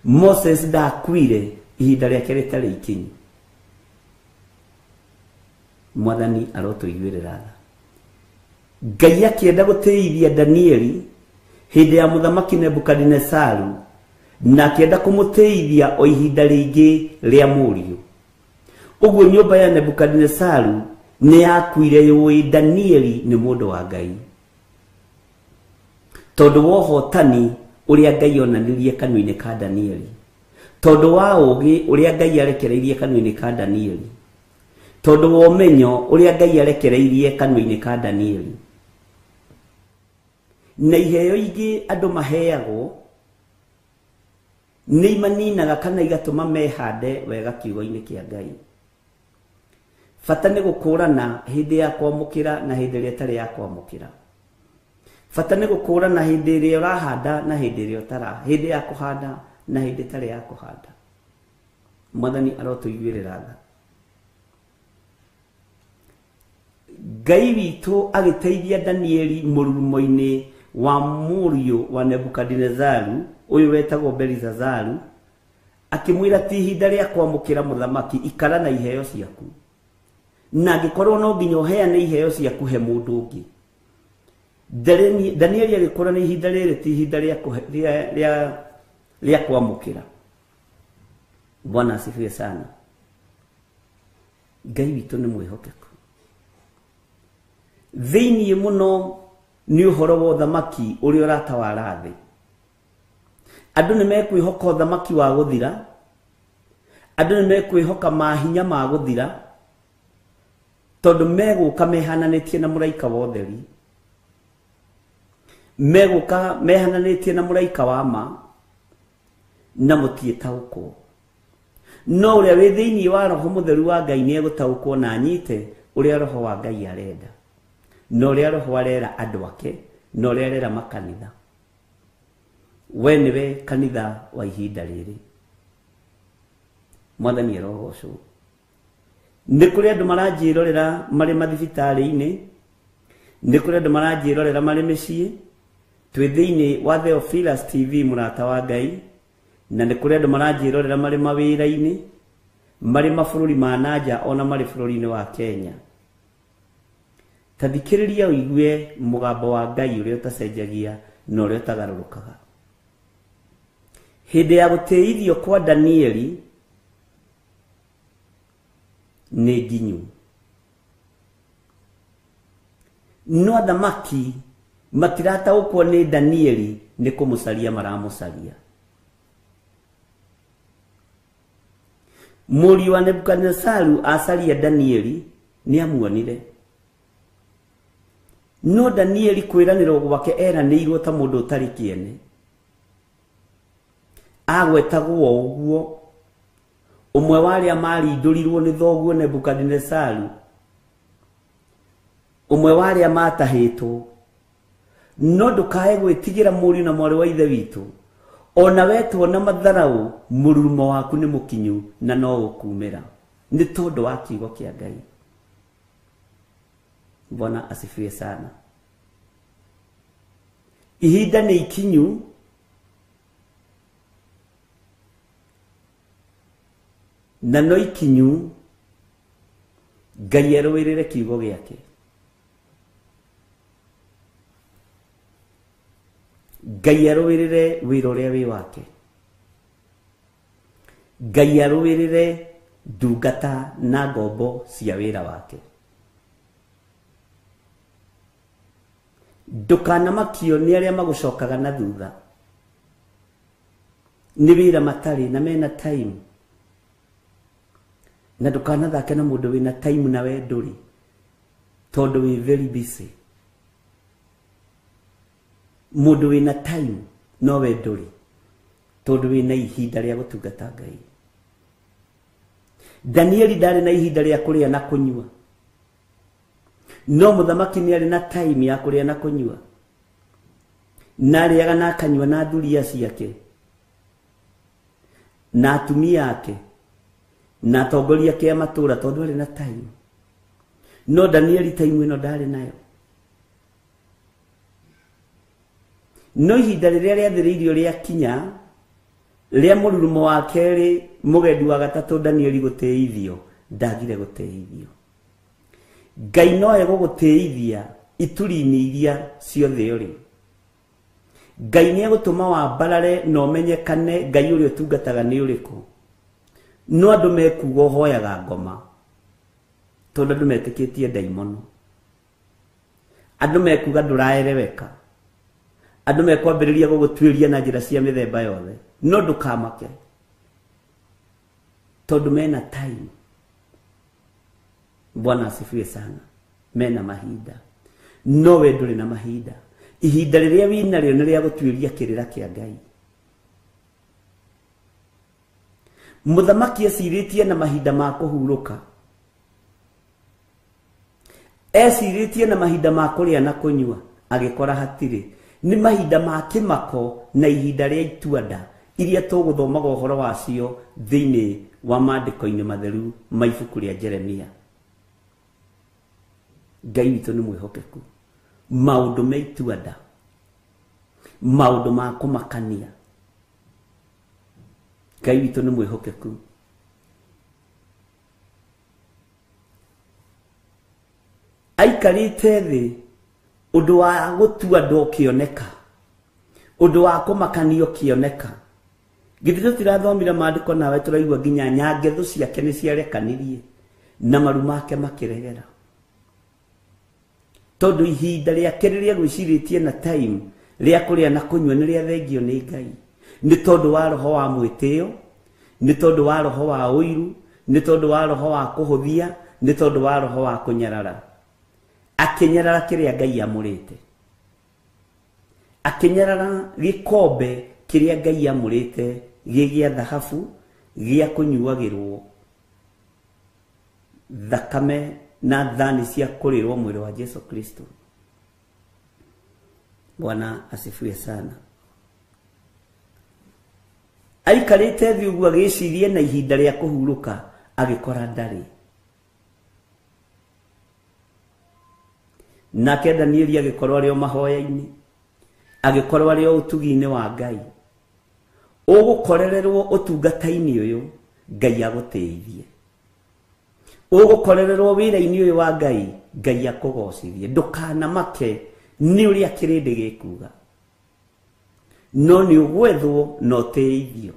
[SPEAKER 4] Moses ndakwire ihinda riake ritari ikinyu. Mwathani arotuiguirira tha. Ngai akienda guteithia Danieli hindi ya muthamaki Nebukadnezaru, na akienda kumuteithia o ihinda ringi ria muriu. Uguo nyumba ya Nebukadnezaru ni yakuire yui Danieli ni mundu wa Ngai, tondu wa uhotani uria Ngai onanirie kanua-ini ka Danieli, tondu wa ugi uria Ngai arekereirie kanua-ini ka Danieli, tondu wa umenyo uria Ngai arekereirie kanua-ini ka Danieli. Na iheo ingi andu maheagwo ni imaninaga kana igatuma mehande wega kiugo-ini kia Ngai. Bata ni gukurana hindi ya kwamukira na hindi iria itari ya kwamukira. Bata ni gukurana hindi iria urahanda na hindi iria utara, hindi ya kuhanda na hindi itari ya kuhanda. Mwathani arotuiguirira tha. Ngai witu agiteithia Danieli mururumo-ini wa muriu wa Nebukadnezaru uyu wetagwo Belizazaru, akimwira ti ihinda ria kwamukira muthamaki, ikara na iheo ciaku, na angikorwo no nginya uheane iheo ciaku he mundu ungi. Danieli agikora ni ihinda riri ti ihinda ria kwamukira. Bwana asifiwe sana. Ngai witu ni mwihokeku. Thiini muno ni uhoro wa thamaki uria uratawara thi. Andu ni mekwihoka thamaki wa guthira, andu ni mekwihoka mahinya ma guthira, tondu meguka mehananitie na muraika wa utheri, meguka mehananitie na muraika wa ma, na mutietaukwo. No uria wi thiini wa roho mutheru wa Ngai ni egutaukwo na anyite uria roho wa Ngai arenda, no uria roho arera andu ake, no uria arera makanitha. We niwe kanitha wa ihinda riri. Mwathani arogocwo. Ni kuri andu maranjirorera mari mathibitari-ini, ni kuri andu maranjirorera mari micii, twi thiini wa Theophilus TV murata wa Ngai, na ni kuri andu maranjirorera mari mawira-ini, mari mabururi ma nanja ona mari bururi-ini wa Kenya. Tathikiriria uigue mugambo wa Ngai uria utacenjagia na uria utagarurukaga. Hindi ya guteithio kwa Danieli ni nginyu. No thamaki matirataukwo ni Danieli ni kumucaria maramucaria. Muriu wa Nebukadnezaru acaria Danieli ni amuonire. No Danieli kwiranirwo gwake eranirwo ta mundu utari kiene. Agwetagwo uguo, umwe wa aria marindurirwo ni thoguo Nebukadnezaru,
[SPEAKER 2] umwe wale amatahitwo no ndukae gwitigira muri na mwari wa ithe witu ona wetwo na matharau murumo waku ni mukinyu na no ukumira ni tondu wa kiugo kia Ngai. Bwana asifiwe sana. Ihinda ni ikinyu na no ikinyu Ngai arũĩrĩre kiugo gĩake. Ngai arũĩrĩre wĩra ũrĩa wĩ wake. Ngai arũĩrĩre ndungata na ngombo cia wĩra wake. Ndũkanamakio nĩ arĩa magũcokaga na thutha. Nĩ wĩra matarĩ na mena time. Na ndũkanathake na mũndũ wĩna time na we ndũrĩ. Tondũ wĩ very busy. Mũndũ wĩna time no we ndũrĩ. Tondũ wĩna ihinda rĩa gũtungata Ngai. Danieli ndarĩ na ihinda rĩa kũrĩa na kũnyua. No mũthamaki nĩ arĩ na time ya kũrĩa na kũnyua. Na arĩaga na akanyua na thuria ciake. Na atumia ake. Na atongoria kia matũra tondũ arĩ na time. No Danieli time ĩno ndarĩ nayo. No ihinda rĩrĩa rĩathĩrĩirio rĩa kinya rĩa mũrurumo wa kerĩ mũgendi wa gatatũ Danieli gũtĩithio ndagire gũtĩithio. Ngai no egũgũtĩithia ituri-inĩ iria ciothe ũrĩ. Ngai nĩ egũtũma wambarare na ũmenyekane Ngai ũrĩa ũtungataga nĩ ũrĩkũ. No andũ mekuga ũhoyaga ngoma tondũ andũ metĩkĩtie ndaimono. Andũ mekuga ndũraereweka. Andũ mekwambĩrĩria gũgũtuĩria na njĩra cia mĩthemba yothe. No ndũkamake tondũ mena time. Bwana asifiwe sana. Mena mahinda. No we ndũrĩ na mahinda. Ihinda rĩrĩa wĩnarĩo nĩ rĩa gũtuĩria kĩrĩra kĩa Ngai. Mũthamaki ecirĩtie na mahinda ma kũhurũka. Ecirĩtie na mahinda ma kũrĩa na kũnyua agĩkora hatirĩ. Nĩ mahinda ma kĩmako na ihinda rĩa ituanda iria tũgũthomaga ũhoro wacio thĩinĩ wa maandĩko-inĩ matheru ma ibuku rĩa Jeremia. Ngai witũ nĩ mwĩhokeku. Maũndũ ma ituanda, maũndũ ma kũmakania. Ngai witũ nĩ mwĩhokeku. Aikarĩte thĩ ũndũ wa gũtua andũ ũkĩoneka, ũndũ wa kũmakanio ũkĩoneka. Githĩ tũtirathomire maandĩko nawe tũraigua nginya nyangetho ciake nĩ ciarekanirie na maru make makĩregera. Tondũ ihinda rĩake rĩrĩa gwĩcirĩtie na time rĩa kũrĩa na kũnyua nĩ rĩathengio nĩ Ngai. Nĩ tondũ wa roho wa mwĩtĩo, nĩ tondũ wa roho wa ũiru, nĩ tondũ wa roho wa kũhũthia, nĩ tondũ wa roho wa kũnyarara. Akĩnyarara kĩrĩa Ngai amũrĩte. Akĩnyarara gĩkombe kĩrĩa Ngai amũrĩte gĩa thahabu gĩa kũnyuagĩrwo thakame na thani cia kũrĩrwo mwĩrĩ wa Yesu Kristo. Bwana asifiwe sana. Aikarĩte thĩ ũguo agĩcirie na ihinda rĩa kũhurũka agĩkora ndarĩ. Nake Danieli agĩkorwo arĩ o mahoya-inĩ, agĩkorwo arĩ o ũtugi-inĩ wa Ngai. Ũgũkorererwo ũtungata-inĩ ũyũ Ngai agũteithie. Ũgũkorererwo wĩra-inĩ ũyũ wa Ngai Ngai akũgocithie. Ndũkanamake nĩ ũrĩa kĩrĩndĩ gĩkuga. No nĩ ũgwethwo na ũteithio.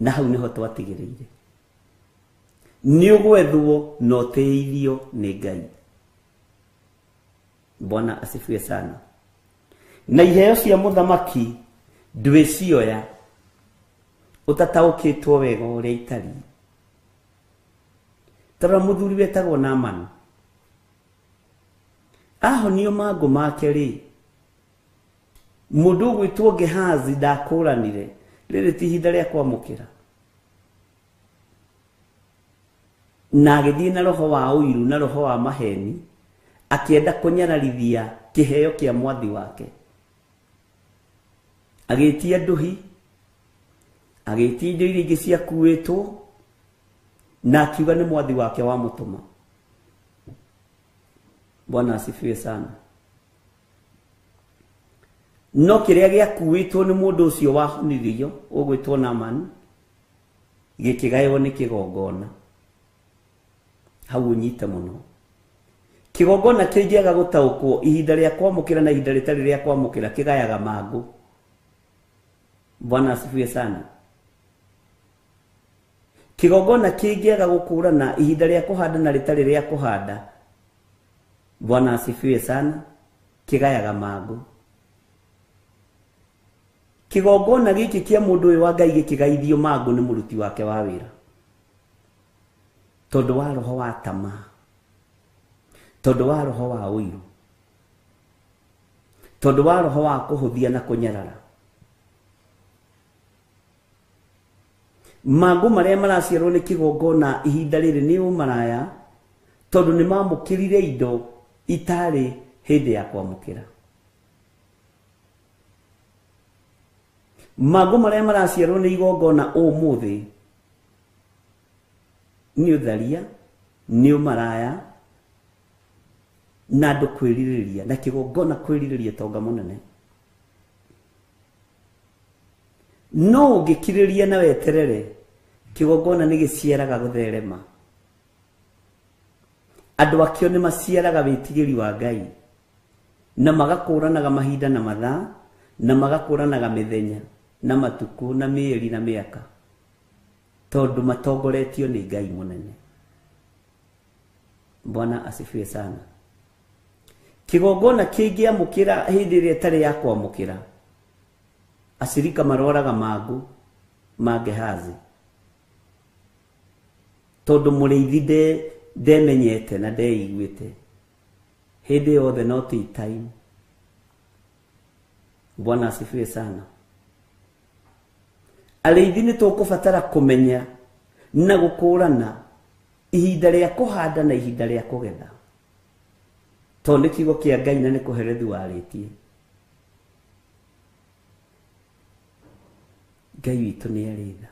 [SPEAKER 2] Na hau nĩho twatigĩrĩire. Nĩ ũgwethwo na ũteithio nĩ Ngai. Bwana asifiwe sana. Na iheo cia mũthamaki ndwĩcioya ũtataũkĩtwo wega ũrĩa itariĩ. Tara mũthuri wetagwo Naamani. Ahonio mangũ make rĩ, mũndũ ũgwĩtwo Gehazi ndakũranire, rĩrĩ ti ihinda rĩa kwamũkĩra. Na agĩthiĩ na roho wa ũiru na roho wa maheni akienda kunyararithia kiheo kia mwathi wake. Agitia nduhi, agitia indo iria ingĩ ciakuĩtwo, na akiuga nĩ mwathi wake wa mutuma. Bwana asifiwe sana. No kĩrĩa gĩakuĩtwo nĩ mũndũ ũcio wahonirio ũgwĩtwo Naaman gĩkĩgaĩrwo nĩ kĩgongona. Hau ũnyite mũno. Kĩgongona kĩngĩaga gũtaũkwo ihinda rĩa kwamũkĩra na ihinda rĩtarĩ rĩa kwamũkĩra kĩgayaga mangũ. Bwana asifiwe sana. Kĩgongona kĩngĩaga gũkũrana ihinda rĩa kũhanda na rĩtarĩ rĩa kũhanda, Bwana asifiwe sana, kĩgayaga mangũ. Kĩgongona gĩkĩ kĩa mũndũ ũyũ wa Ngai gĩkĩgaithio mangũ nĩ mũruti wake wa wĩra, tondũ wa roho wa tamaa, tondũ wa roho wa ũiru, tondũ wa roho wa kũhũthia na kũnyarara. Mangũ marĩa maraciarwo nĩ kĩgongona ihinda rĩrĩ nĩ ũmaraya, tondũ nĩ mamũkĩrire indo itarĩ hĩndĩ ya kwamũkĩra. Mangũ marĩa maraciarwo nĩ igongona ũmũthĩ nĩ ũtharia, nĩ ũmaraya, na andũ kwĩrirĩria, na kĩgongona kwĩrirĩria tonga mũnene. No ũngĩkirĩria na weterere, kĩgongona nĩ gĩciaraga gũtherema. Andũ akĩo nĩ maciaraga wĩtigĩri wa Ngai, na magakũranaga mahinda na mathaa, na magakũranaga mĩthenya na matuku na mĩeri na mĩaka, tondũ matongoretio nĩ Ngai mũnene. Bwana asifiwe sana. Kĩgongona kĩngĩamũkĩra hĩndĩ ĩrĩa ĩtarĩ ya kwamũkĩra, acirika maroraga mangũ ma Gehazi, tondũ mũrĩithi ndemenyete na ndeiguĩte hĩndĩ yothe no ti time. Bwana asifiwe sana. Arĩithi nĩ tũkũbatara kũmenya na gũkũrana ihinda rĩa kũhanda na ihinda rĩa kũgetha, tondũ nĩ kiugo kĩa Ngai na nĩ kũherethu warĩtie. Ngai witũ nĩ arĩ tha.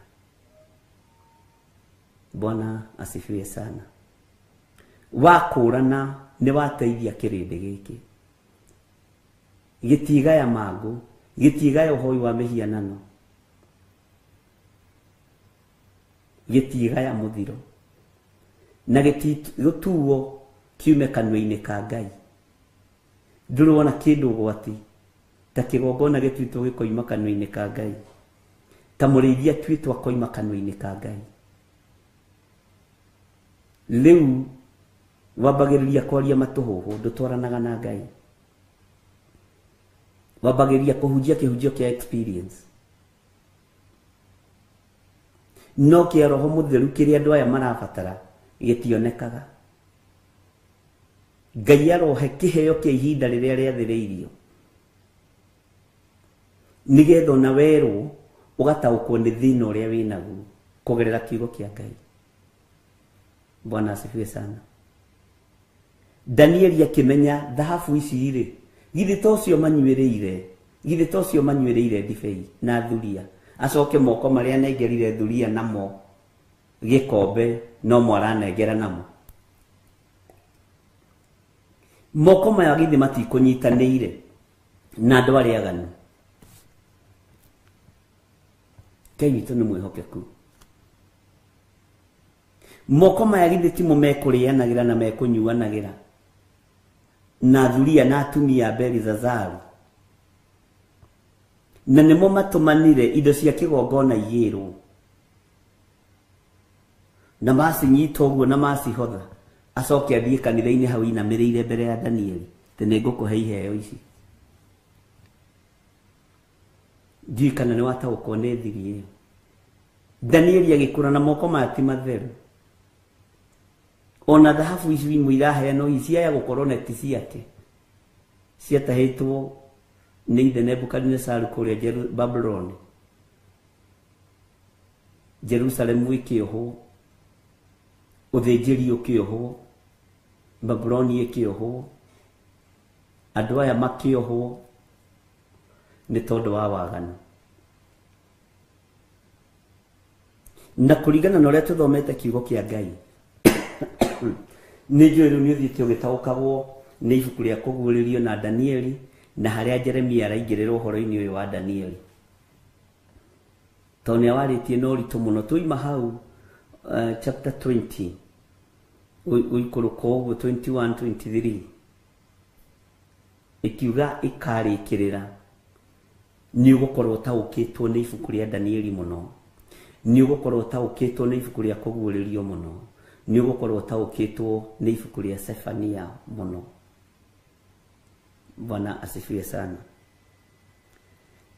[SPEAKER 2] Bwana asifiwe sana. Wakũrana nĩ wateithia kĩrĩndĩ gĩkĩ. Gĩtigaya mangũ, gĩtigaya ũhoi wa mĩhianano, gĩtigaya mũthiro, na gĩtuo kiume kanua-inĩ ka Ngai. Ndũrona kĩndũ ũgwati ta kĩgongona gĩtuĩtwo gĩkoima kanua-inĩ ka Ngai, ta mũrĩithi atuĩtwo akoima kanua-inĩ ka Ngai. Rĩu wambagĩrĩria kwaria matũhũhũ, ndũtwaranaga na Ngai. Wambagĩrĩria kũhunjia kĩhunjio kĩa experience, no kĩa Roho Mũtheru kĩrĩa andũ aya marabatara gĩtionekaga. Ngai arohe kĩheo kĩa ihinda rĩrĩa rĩathĩrĩirio, nĩgetha ona werwo ũgataũkwo nĩ thĩna ũrĩa wĩnaguo kũgerera kiugo kĩa Ngai. Bwana asifiwe sana. Danieli akĩmenya thahabu ici rĩ, githĩ to cio manyuĩrĩire ndibei na thuria, acoke moko marĩa anengerire thuria namo gĩkombe no mo aranengera namo. Moko maya githĩ matikũnyitanĩire na andũ arĩa aganu. Ngai witũ nĩ mwĩhokeku. Moko maya githĩ timo mekũrĩanagĩra na mekũnyuanagĩra na thuria na atumia Belizazaru, na nĩmo matũmanire indo cia kĩgongona igĩrwo, na macinyita ũguo na macihotha, acoke athiĩ kanitha-inĩ hau inamĩrĩire mbere ya Danieli, atĩ nĩ ngũkũhe iheo ici. Ndiũĩ kana nĩ wataũkwo nĩ thiri ĩyo. Danieli agĩkũra na moko maya ti matheru. Ona thahabu ici imwe iraheanwo ciaya gũkorwo na ti ciake, ciatahĩtwo nĩ ithe Nebukadinezaru kũrĩa Babylon. Jerusalemu ĩkĩohwo, ũthĩnjĩri ũkĩohwo, Babyloni ĩkĩohwo, andũ aya makĩohwo nĩ tondũ wa waganu. Na kũringana na ũrĩa tũthomete kiugo kĩa Ngai, nĩ njũĩ rĩu nĩ ũthiĩte ũgĩtaũkagwo nĩ ibuku rĩa kũguũrĩrio na Danieli, na harĩa Jeremia araingĩrĩra ũhoro-inĩ ũyũ wa Danieli. Tondũ nĩawarĩtie na ũritũ mũno. Tũima hau chapter 20 ũikũrũka ũguo 21 23 ikiuga ikarĩkĩrĩra nĩ ũgũkorwo ũtaũkĩtwo nĩ ibuku rĩa Danieli mũno, nĩ ũgũkorwo ũtaũkĩtwo nĩ ibuku rĩa kũguũrĩrio mũno, nĩ ũgũkorwo ũtaũkĩtwo nĩ ibuku rĩa Sefania mũno. Bwana asifiwe sana.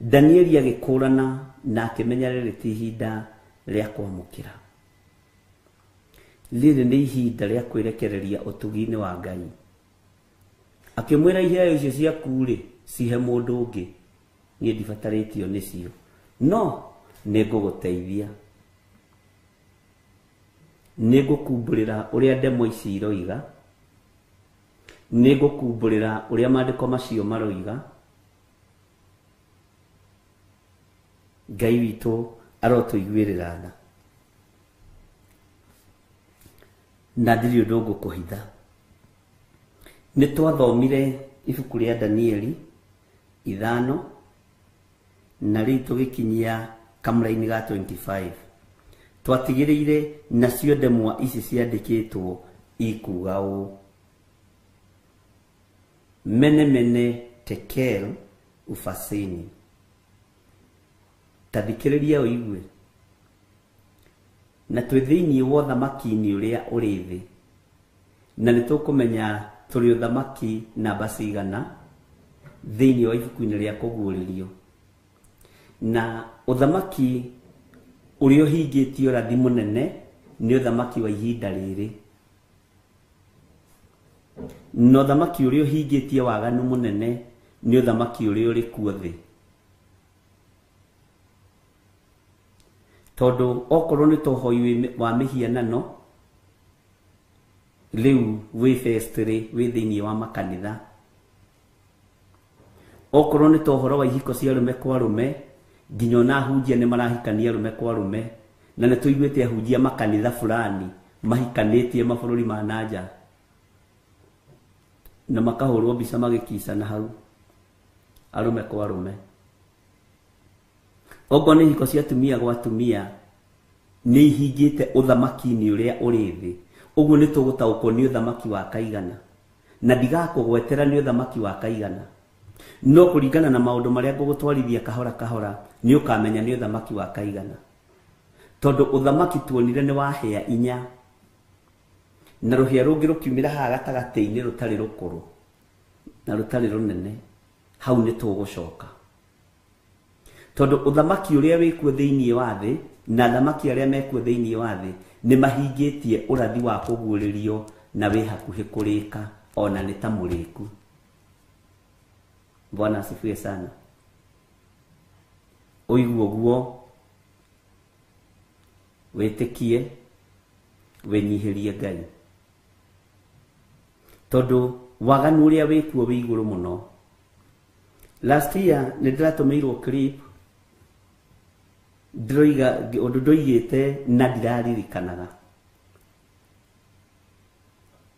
[SPEAKER 2] Danieli agĩkũrana na akĩmenya rĩrĩ ti ihinda rĩa kwamũkĩra, rĩrĩ nĩ ihinda rĩa kwĩrekereria ũtugi-inĩ wa Ngai. Akĩmwĩra iheo icio ciaku-rĩ cihe mũndũ ũngĩ, niĩ ndibatarĩtio nĩcio, no nĩngũgũteithia, nĩngũkumbũrĩra ũrĩa ndemo ici iroiga, nĩngũkumbũrĩra ũrĩa maandĩko macio maroiga. Ngai witũ arotũiguĩrĩra tha, na ndirĩ ũndũ ngũkũhitha. Nĩ twathomire ibuku rĩa Danieli 5 na rĩu tũgĩkinyia kamũra-inĩ ga 25. Twatigĩrĩire nacio ndemwa ici ciandĩkĩtwo ikuga ũũ: mene mene tekel ufasini. Tathikĩrĩria ũigue. Na twĩ thĩinĩ wa ũthamaki-inĩ ũrĩa ũrĩ thĩ, na nĩ tũkũmenya tũrĩ ũthamaki namba cigana thĩinĩ wa ibuku-inĩ rĩa kũguũrĩrio. Na ũthamaki ũrĩa ũhingĩtio ũrathi mũnene nĩ ũthamaki wa ihinda rĩrĩ, na ũthamaki ũrĩa ũhingĩtie waganu mũnene nĩ ũthamaki ũrĩa ũrĩ kuo thĩ. Tondũ okorwo nĩ tohoi wa mĩhianano rĩu wĩ festĩrĩ wĩ thĩinĩ wa makanitha, okorwo nĩ tohoro wa ihiko cia arũme kwa arũme, nginya ona ahunjia nĩ marahikania arũme kwa arũme, na nĩ tũiguĩte ahunjia makanitha fulani mahikanĩtie mabũrũri ma nanja na makahũrwo mbica magĩkicana hau arũme kwa arũme. Okorwo nĩ ihiko cia atumia gwa atumia, nĩ ihingĩte ũthamaki-inĩ ũrĩa ũrĩ thĩ. Ũguo nĩ tũgũtaũkwo nĩ ũthamaki wa kaigana, na ndigakũgwetera nĩ ũthamaki wa kaigana, no kũringana na maũndũ marĩa ngũgũtwarithia kahora kahora nĩ ũkamenya nĩ ũthamaki wa kaigana. Tondũ ũthamaki tuonire nĩ wahĩa inya, na rũhĩa rũngĩ rũkiumĩra haha gatagatĩ-inĩ rũtarĩ rũkũrũ na rũtarĩ rũnene, hau nĩ tũgũcoka. Tondũ ũthamaki ũrĩa wĩkuo thĩinĩ wa thĩ na athamaki arĩa mekuo thĩinĩ wa thĩ nĩ mahingĩtie ũrathi wa kũguũrĩrio na wĩ hakuhĩ kũrĩka, ona nĩ ta mũrĩku. Bwana asifiwe sana. Ũigue ũguo, wĩtĩkie, wĩnyihĩrie Ngai, tondũ waganu ũrĩa wĩkuo wĩ igũrũ mũno. Last year nĩ ndĩratũmĩirwo clip ndĩroiga ũndũ ndoigĩte na ndiraririkanaga,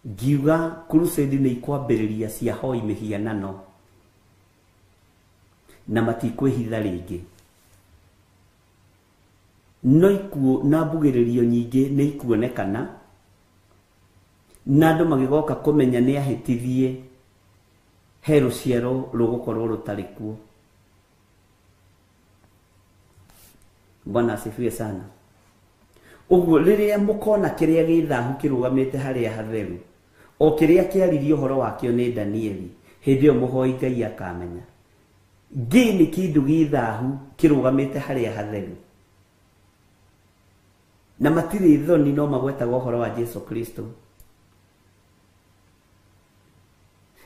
[SPEAKER 2] ngiuga crusade nĩ ikwambĩrĩria cia hoi mĩhianano na matikwĩhitha rĩngĩ, no ikuo na mbugĩrĩrio nyingĩ nĩ ikuonekana, na andũ magĩgoka kũmenya nĩ ahĩtithie he rũciaro rũgũkorwo rũtarĩ kuo. Bwana asifiwe sana. Ũguo rĩrĩa mũkona kĩrĩa gĩthahu kĩrũgamĩte harĩa hatheru, o kĩrĩa kĩaririo ũhoro wakĩo nĩ Danieli, hĩndĩ ĩyo mũhoi Ngai akamenya ngĩ nĩ kĩndũ gĩthahu kĩrũgamĩte harĩa hatheru, na matirĩ thoni no magwetaga ũhoro wa Jesu Kristo.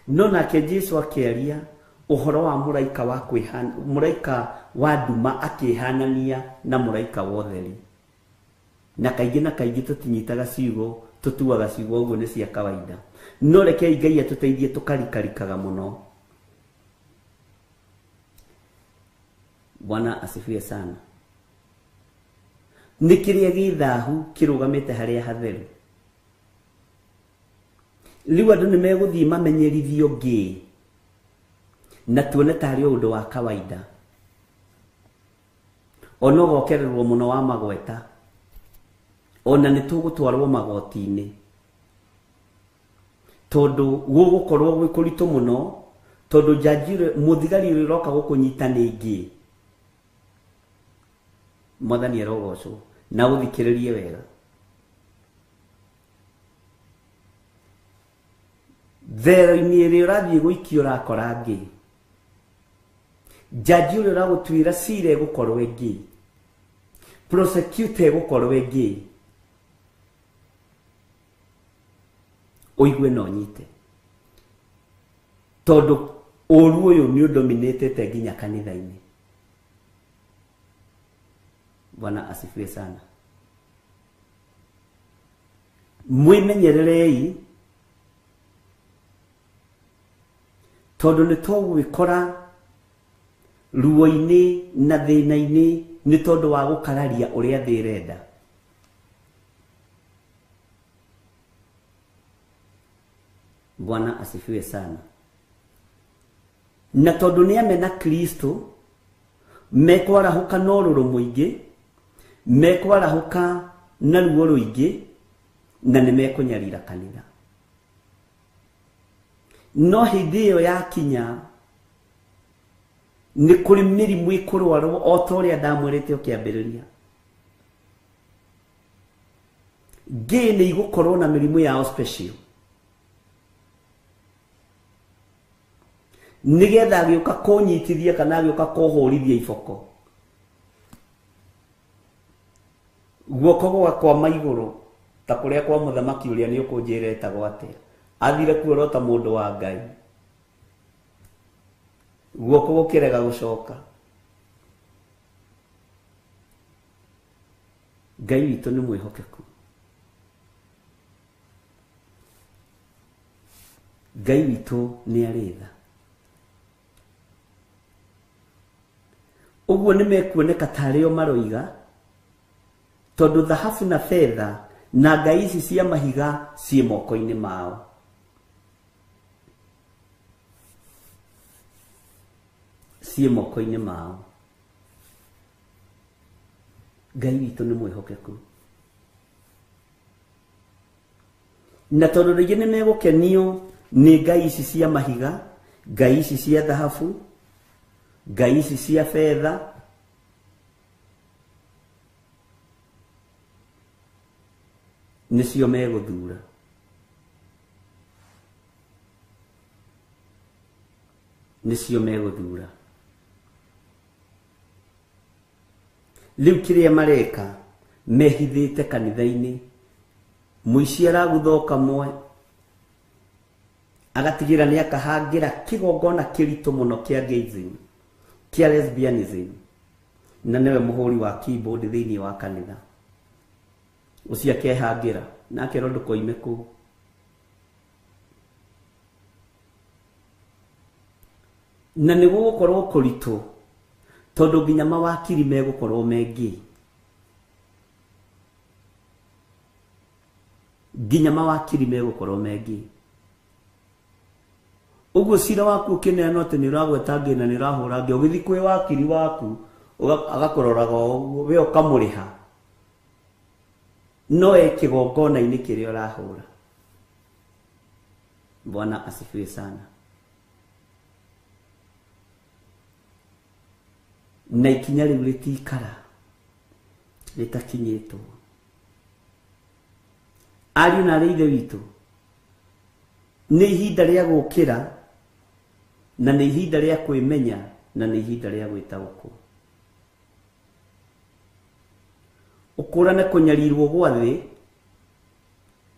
[SPEAKER 2] No nake Jesu akĩaria ũhoro wa mũraika wa kwĩhana, mũraika wa nduma akĩhanania na mũraika wa ũtheri, na kaingĩ tũtinyitaga ciugo, tũtuaga ciugo ũguo nĩ cia kawaida, no rekei Ngai atũteithie tũkarikarikaga mũno
[SPEAKER 4] Bwana asifiwe sana. Nikiria githahu kirugamite haria hatheru. Liwa andu nimeguthii mamenyerithio ngi na tuone tari undu wa kawaida. Ono gokererwo muno wa magweta. Ona nitugutwarwo magoti-ini. Tondu gugukorwo gwikuritu muno, tondu jajire muthigari riroka gukunyita ningi. Mwathani arogocwo na uthikiririe wega. Thero-ini iri urathie guikio urakora ngi. Jaji uri uragutwira cira gukorwo ngi. Prosecutor gukorwo ngi. Oigwe no nyite. Tondu uru uyu ni udominatete nginya kanitha-ini. Bwana asifiwe sana. Mwimenyererei tondu ni tugwikora ruo-ini na thina-ini ni tondu wa gukararia uria thi irenda. Bwana asifiwe sana. Na tondu ni amena Kristo mekwarahuka na ururu muingi, mekwarahuka na ruo ruingi, na nimekunyarira kanitha. No hindi iyo yakinya ni kuri mirimu ikurwarwo o ta uria ndamwirite ukiambiriria. Ngi ni igukorwo na mirimu yao special. Nigetha agiuka kunyitithia kana agiuka kuhurithia iboko. Guoko gwakwa maiguru ta kuria kwa muthamaki uria ni ukunjira etagwo atia. Athire kuorota mundu wa Ngai. Guoko gukirega gucoka. Ngai witu ni mwihokeku. Ngai witu ni aritha. Uguo nimekuoneka tario maroiga tondu thahabu na fedha na ngai ici cia mahiga cie moko-ini mao. Cie moko-ini mao. Ngai witu ni mwihokeku. Na tondu ringi nimegukenio ni ngai ici cia mahiga, ngai ici cia thahabu, ngai ici cia fedha, nicio meguthura. Nicio meguthura. Riu kiria mareka mehithite kanitha-ini, muici aragutha kamwe agatigira ni akahangira kigongona kiritu muno kia gayism, kia lesbianism, na niwe muhuri wa keyboard thiini wa kanitha. Ucia kehangira nake rondu koime ku. Na niguo gukorwo kuritu tondu nginya mawakiri megukorwo mengi. Nginya mawakiri megukorwo mengi. Uguo cira waku ukineana ati ni uragweta ngi na ni urahura ngi, ugithi kwi wakiri waku agakuroraga uguo we ukamuriha. No ekigongona-ini kiria urahura. Bwana asifiwe sana. Na ikinya riu ritikara ritakinyitwo. Ariu na ithe witu ni ihinda ria gukira na ni ihinda ria kwimenya na ni ihinda ria gwitaũkwo. Ukurane kunyarirwo gwa thi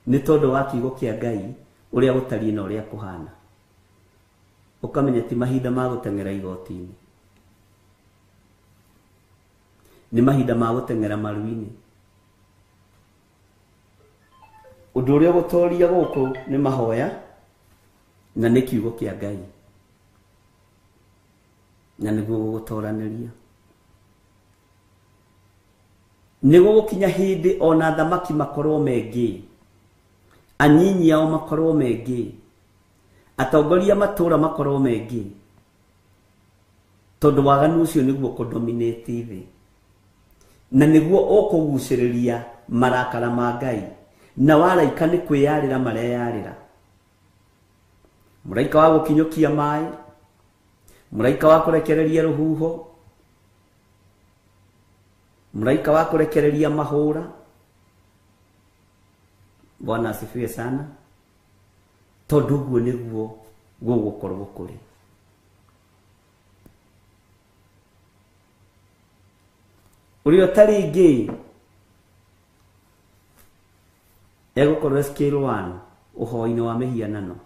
[SPEAKER 4] ni tondu wa kiugo kia Ngai uria gutariĩ na uria kuhana. Ukamenya ti mahinda ma guteng'era igoti-ini, ni mahinda ma guteng'era maru-ini. Undu uria gutoria guku ni mahoya na ni kiugo kia Ngai, na niguo gugutoraniria.
[SPEAKER 2] Nĩguo gũkinya hĩndĩ ona thamaki makorwo mengĩ, anyinyi ao makorwo mengĩ, atongoria matũra makorwo mengĩ, tondũ waganu ũcio nĩguo kũdominate thĩ, na nĩguo ũkũgucĩrĩria marakara ma Ngai, na waraika nĩ kwĩyarĩra mareyarĩra. Mũraika wa gũkinyũkia maĩ, mũraika wa kũrekereria rũhuho, mũraika wa kũrekereria mahũra. Bwana asifiwe sana. Tondũ guo nĩguo gũgũkorwo kũrĩ. Ũrĩa ũtarĩ ngĩ egũkorwo scale 1 ũhoi-inĩ wa mĩhianano.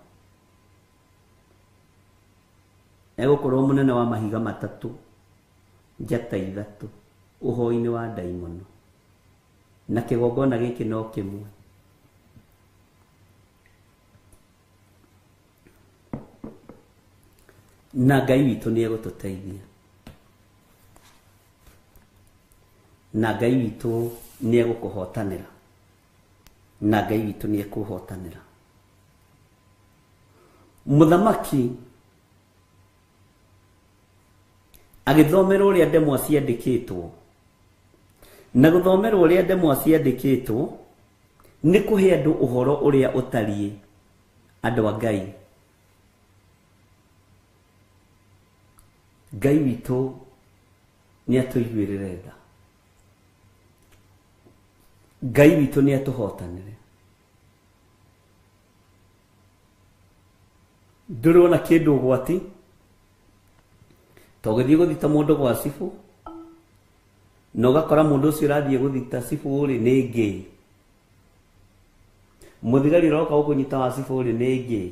[SPEAKER 2] Egũkorwo mũnene wa mahiga matatũ, njata ithatũ, ũhoi-inĩ wa ndaimono, na kĩgongona gĩkĩ no kĩmwe. Na Ngai witũ nĩ egũtũteithia, na Ngai witũ nĩ egũkũhotanĩra, na Ngai witũ nĩ ekũhotanĩra. Mũthamaki agĩthomera ũrĩa ndemwa ciandĩkĩtwo, na gũthomera ũrĩa ndemwa ciandĩkĩtwo nĩ kũhe andũ ũhoro ũrĩa ũtariĩ andũ a Ngai. Ngai witũ nĩ atũiguĩrĩre tha, Ngai witũ nĩ atũhotanĩre. Ndũrona kĩndũ ũgwati tũgĩthiĩ gũthita mũndũ gwa cibũ, na ũgakora mũndũ ũcio ũrathiĩ gũthita cibũ ũrĩ nĩ ngĩ, mũthigari ũroka gũkũnyita wa cibũ ũrĩ nĩ ngĩ,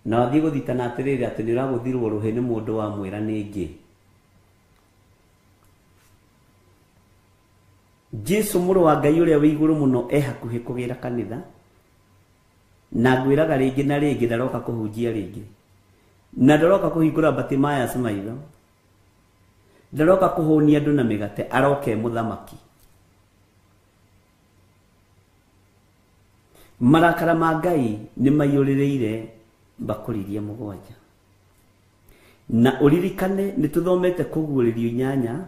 [SPEAKER 2] na wathiĩ gũthita na atĩrĩrĩ atĩ nĩ ũragũthirwo rũhĩ nĩ mũndũ wa mwĩra nĩ ngĩ. Jesu mũrũ wa Ngai ũrĩa wĩ igũrũ mũno hakuhĩ kũgĩra kanitha, na ngwĩraga rĩngĩ na rĩngĩ ndaroka kũhunjia rĩngĩ, na ndaroka kũhingũra Bartimaeus maitho, ndaroka kũhũnia andũ na mĩgate, aroke mũthamaki. Marakara ma Ngai nĩ maiyũrĩrĩire mbakũri iria mũgwanja, na ũririkane nĩ tũthomete kũguũrĩrio 8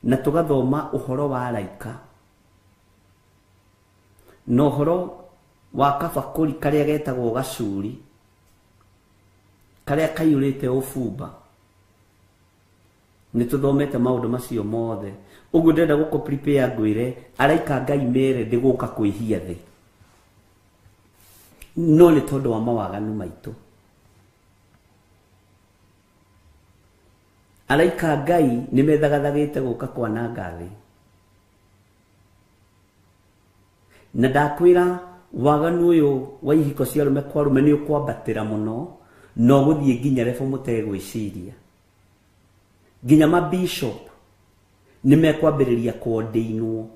[SPEAKER 2] na tũgathoma ũhoro wa araika, na ũhoro wa kabakũri karĩa getagwo gacuri, karĩa kaiyũrĩte ũbumba. Nĩ tũthomete maũndũ macio mothe. Ũguo ndenda gũkũ prepare ngwĩre araika Ngai mere ndĩgũka kwĩhia thĩ, no nĩ tondũ wa mawaganu maitũ. Araika Ngai nĩ methagathagĩte gũka kwananga thĩ, na ndakwĩra waganu ũyũ wa ihiko cia arũme kwa arũme nĩ ũkwambatĩra mũno, no gũthiĩ nginya level mũtegwĩciria. Nginya mabishop nĩ mekwambĩrĩria kũordainwo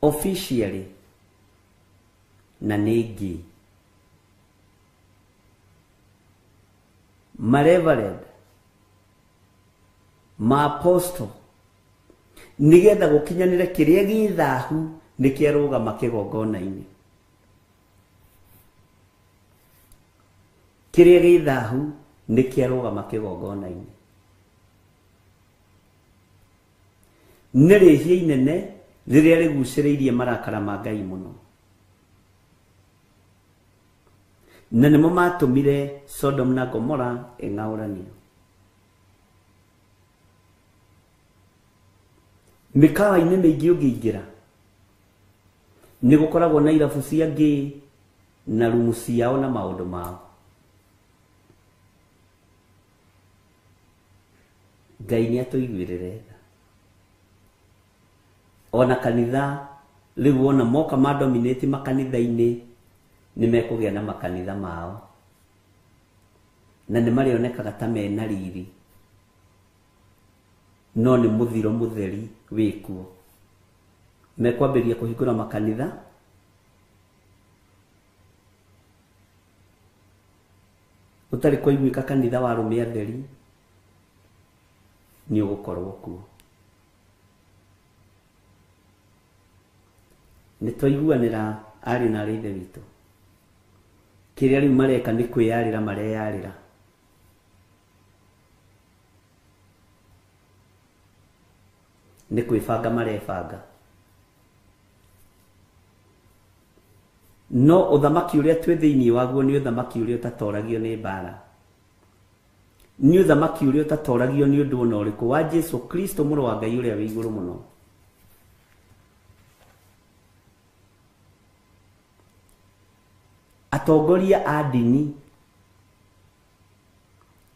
[SPEAKER 2] officially, na nĩ ngĩ. Mareverend, maapostle, nĩgetha gũkinyanĩre kĩrĩa gĩthahu nĩ kĩarũgama kĩgongona-inĩ. Kĩrĩa gĩthahu nĩ kĩarũgama kĩgongona-inĩ. Nĩ rĩhia inene rĩrĩa rĩgucĩrĩirie marakara ma Ngai mũno, na nĩmo matũmire Sodom na Gomora ĩng'aũranio. Mĩkawa-inĩ mĩingĩ ũngĩingĩra nĩ gũkoragwo na irabu cia ngĩ na rumu ciao na maũndũ mao. Ngai nĩ atũiguĩrĩre tha. Ona kanitha rĩu wona moka madominate makanitha-inĩ nĩ mekũgĩa na makanitha mao, na nĩ marĩonekaga ta mena riri, no nĩ mũthiro mũtheri wĩkuo. Mekwambĩrĩria kũhingũra makanitha, ũtarĩ kũiguĩka kanitha wa arũme atheri, nĩ ũgũkorwo kuo.
[SPEAKER 4] nĩ twaiguanĩra ari na arĩ ithe witũ. Kĩrĩa rĩu mareka nĩ kwĩyarĩra mareyarĩra. Nĩ kwĩbanga marebanga. No ũthamaki ũrĩa twĩ thĩinĩ waguo nĩ ũthamaki ũrĩa ũtatoragio nĩ mbara. Nĩ ũthamaki ũrĩa ũtatoragio nĩ ũndũ ona ũrĩkũ wa Jesu Kristo mũrũ wa Ngai ũrĩa wĩ igũrũ mũno. Atongoria a ndini,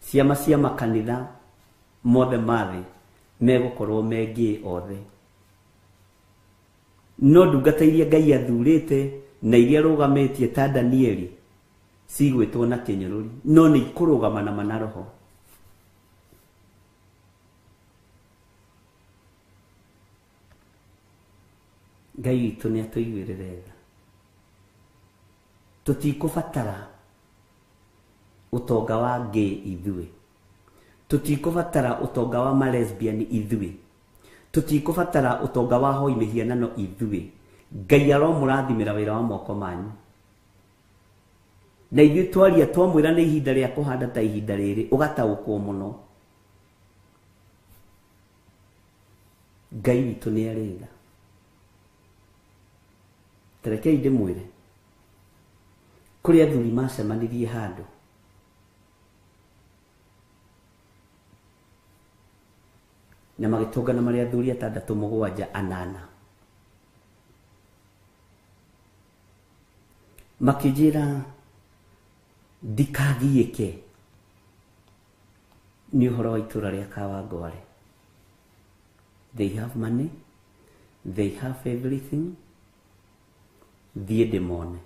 [SPEAKER 4] ciama cia makanitha mothe mathĩ megũkorwo mengĩ othe. No ndungata iria Ngai athurĩte na iria rũgamĩtie ta Danieli cigwĩtwo na kĩnyũrũri, no nĩ ikũrũgama na mana roho. Ngai witũ nĩ atũiguĩrĩre tha. Tũtikũbatara ũtonga wa gay ithuĩ. Tũtikũbatara ũtonga wa malesbian ithuĩ. Tũtikũbatara ũtonga wa hoi mĩhianano ithuĩ. Ngai aromũrathimĩra wĩra wa moko manyu. Na ithuĩ twaria twamwĩra nĩ ihinda rĩa kũhanda ta ihinda rĩrĩ, ũgataũkwo mũno. Ngai witũ nĩ arĩ tha. Tarekei ndĩmwĩre, kũrĩ athuri macemanirie handũ, na magĩtũngana marĩ athuri 6, 7, 8. Makĩnjĩra ndikagiĩke nĩ ũhoro wa itũra rĩa Kawangware. They have money, they have everything. Thiĩ ndĩmone.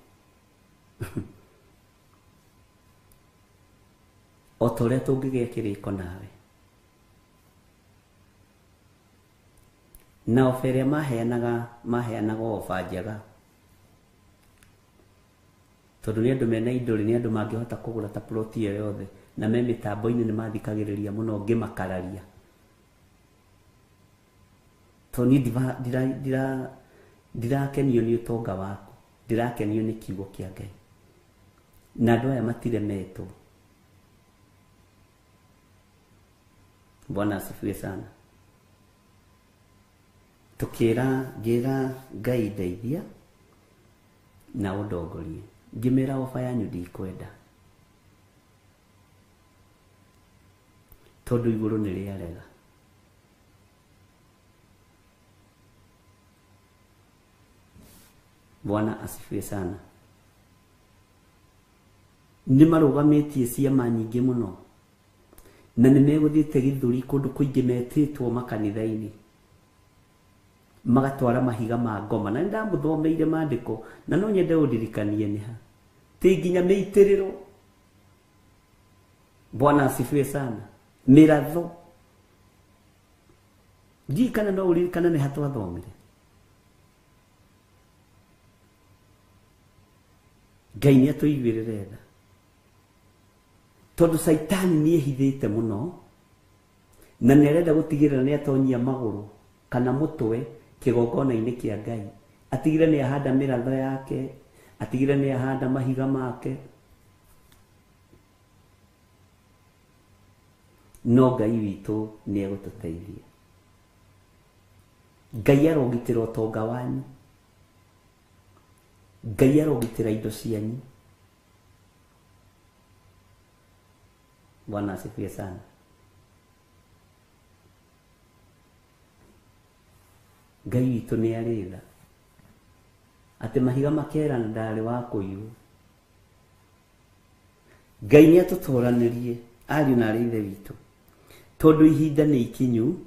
[SPEAKER 4] O ta ũrĩa tũngĩgĩa kĩrĩko nawe. Na ofa ĩrĩa maheanaga ofa njega. Tondũ nĩ andũ mena indo, nĩ andũ mangĩhota kũgũra ta ploti ĩyo yothe, na me mĩtambo-inĩ nĩ mathikagĩrĩria mũno ngĩmakararia. Tondũ niĩ ndirakenio nĩ ũtonga waku, ndirakenio nĩ kiugo kĩa Ngai. Na andũ aya matiremetwo. Bwana asifiwe sana. Ngĩra Ngai ndeithia na ũndongorie. Ngĩmera ofa yanyu ndikwenda. Tondũ igũrũ nĩ rĩarega. Bwana asifiwe sana. Nĩ marũgamĩtie ciama nyingĩ mũno, na nĩ megũthiĩte gĩthũri kũndũ kũingĩ metĩtwo makanitha-inĩ, magatwara mahiga ma ngoma. Na nĩndamũthomeire maandĩko, na no nyende ũndirikanie nĩ ha, ti nginya mĩitĩrĩro. Bwana asifiwe sana. Mĩratho, ndikana no ũririkana nĩ ha twathomire. Ngai nĩ atũiguĩrĩre tha. Tondũ Saitani nĩ ehithĩte mũno, na nĩ arenda gũtigĩrĩra nĩ atonyia magũrũ kana mũtwe kĩgongona-inĩ kĩa Ngai. Atigĩre nĩ ahanda mĩratho yake, atigĩre nĩ ahanda mahiga make. No Ngai witũ nĩ egũtũteithia. Ngai arogitĩra ũtonga wanyu. Ngai arogitĩra indo cianyu. Bwana asifiwe sana. Ngai witũ nĩ arĩ tha. Atĩ mahiga makerana ndarĩ wa kũiywo. Ngai nĩ atũtũranĩrie ariũ na arĩ ithe witũ. Tondũ ihinda nĩ ikinyu,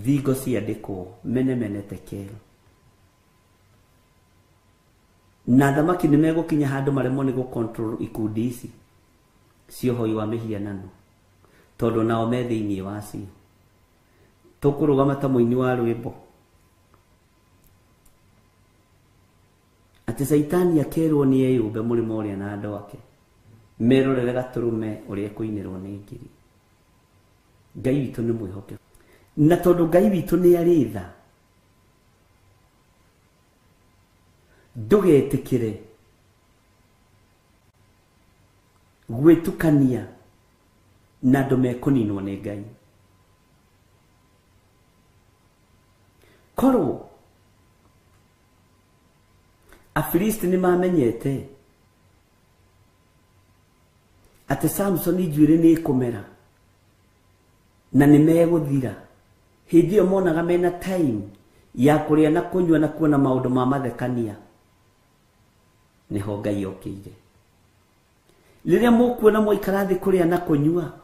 [SPEAKER 4] thingo ciandĩkwo, mene tekero. Na thamaki nĩ megũkinya handũ maremwo nĩ gũcontrol ikundi ici cia ũhoi wa mĩhianano, tondũ nao me thĩinĩ wacio. Tũkũrũgama ta mũini wa rwĩmbo, atĩ Saitani akerwo nĩ eyũmbe mũrĩmo ũrĩa na andũ ake, merorere gatũrũme ũrĩa kũinĩrwo nĩ ngiri. Ngai witũ nĩ mwĩhokeku. Na tondũ Ngai witũ nĩ arĩ tha,
[SPEAKER 2] ndugetikire gwitukania na andu mekuninwo ni Ngai. Korwo Afilisti ni mamenyete ati Samson njuire ni ikumera na ni meguthira, hindi yo monaga mena time ya kuria na kunywa na kuona maundu ma mathekania, niho Ngai yokire. Riria mukuona muikara thi kuria na kunywa,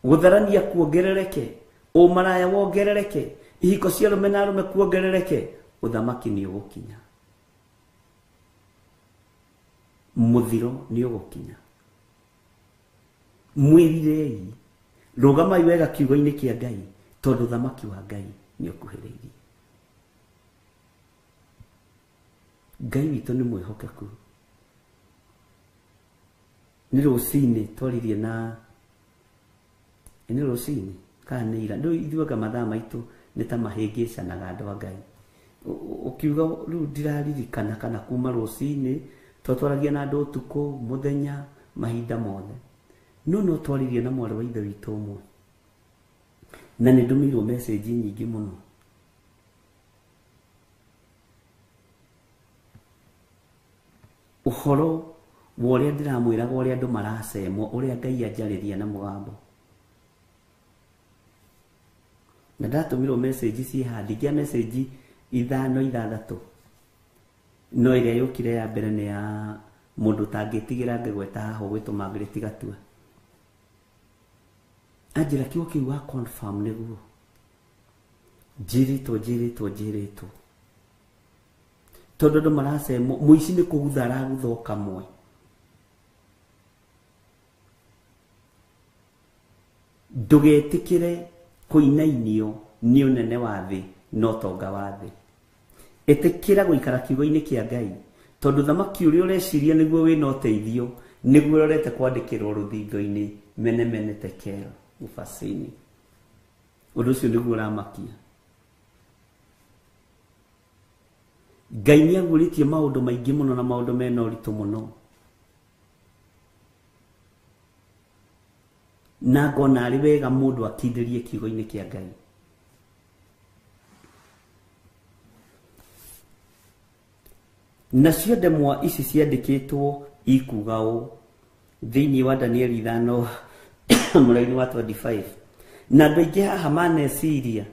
[SPEAKER 2] gutharania kuongerereke, umaraya wongerereke, ihiko cia rume na rume kuongerereke, uthamaki ni ugukinya, muthiro ni ugukinya. Mwirirei, rugamai wega kiugo-ini kia Ngai, tondu thamaki wa Ngai ni ukuhiriirie. Ngai witu ni mwihokeku. Ni rucini twaririe na ni rucini kana ni ira, ndu ithuaga mathaa maitu ni ta mahingicanaga andu a Ngai. Ukiuga riu ndiraririkana kana kuma rucini twatwaragia na andu utuku, muthenya, mahinda mothe. No twaririe na mwana wa ithe witu umwe, na ni ndumirwo message nyingi muno. Uhoro wa uria ndiramwiraga uria andu maracemwo, uria Ngai anjariria na mugambo. Na ndatumirwo message ci handi kia message 5-6, no iria yukire ya mbere ni ya mundu tangitigira ngegweta haho gwitu Margaret Gatua. Anjira kiugo kiu wa confirm niguo jiritwo tondu andu maracemwo, muici ni kugutha aragutha kamwe. Ndugetikire kuinainio ni unene wa thi no tonga wa thi. Etikira guikara kiugo-ini kia Ngai, tondu thamaki uria ureciria niguo wina uteithio, niguo urorete kwandikirwo ruthingo-ini mene tekero ufasini. Undu ucio niguo uramakia. Ngai ni aguritie maundu maingi muno na maundu mena uritu muno, na ngona ari wega mundu akindirie kiugo-ini kia Ngai. Nacio ndemwa ici ciandikitwo ikuga u thiini wa Daniel 5 muraini wa 25, na andu aingi haha maneciria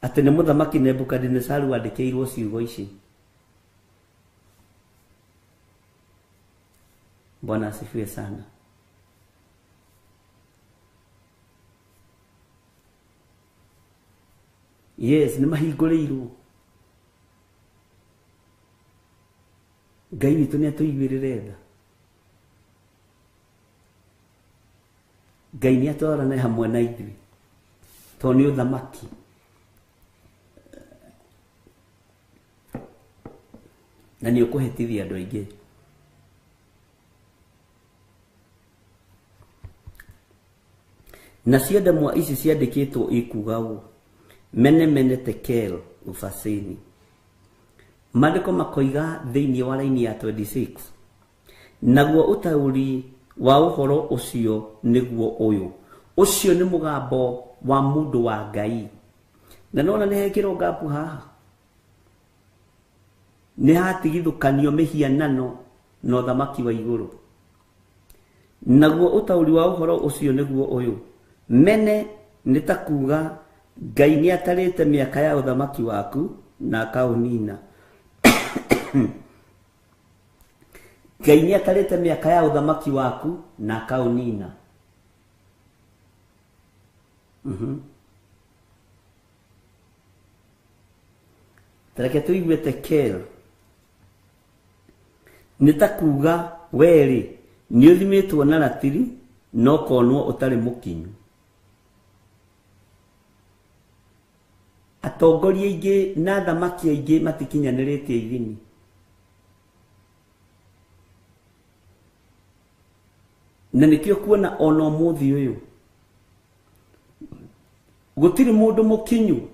[SPEAKER 2] ati ni muthamaki Nebukadnezaru wandikirwo ciugo ici. Bwana asifiwe sana. Yes, ni mahingũrĩirwo. Ngai witũ ni atuiguĩrĩre tha. Ngai ni atwarane hamwe na ithuĩ, tondũ nĩ ũthamaki. Na ni ũkũhĩtithia andũ aingĩ. Nacio ndemwa ici ciandĩkĩtwo ikuga ũũ: mene tekel ufasini. Maandĩko makoiga thĩinĩ wa raini ya 26, naguo ũtaũri wa ũhoro ũcio nĩguo ũyũ. Ũcio nĩ mũgambo wa mũndũ wa Ngai. Na nona nĩ hekĩrwo ngapu haha, nĩ hatigithũkanio mĩhianano na ũthamaki wa igũrũ. Naguo ũtaũri wa ũhoro ũcio nĩguo ũyũ. Mene nĩ ta kuuga Ngai nĩ atarĩte mĩaka ya ũthamaki waku na akaũnina. Ngai nĩ atarĩte mĩaka ya ũthamaki waku na akaũnina. Tareke tuigue tekel. Nĩ ta kuuga werĩ nĩ ũthimĩtwo na ratiri no konwo ũtarĩ mũkinyu. Atongoria aingĩ na thamaki aingĩ matikinyanĩrĩtie ithimi. Na nĩkĩo kuona ona ũmũthĩ ũyũ gũtirĩ mũndũ mũkinyu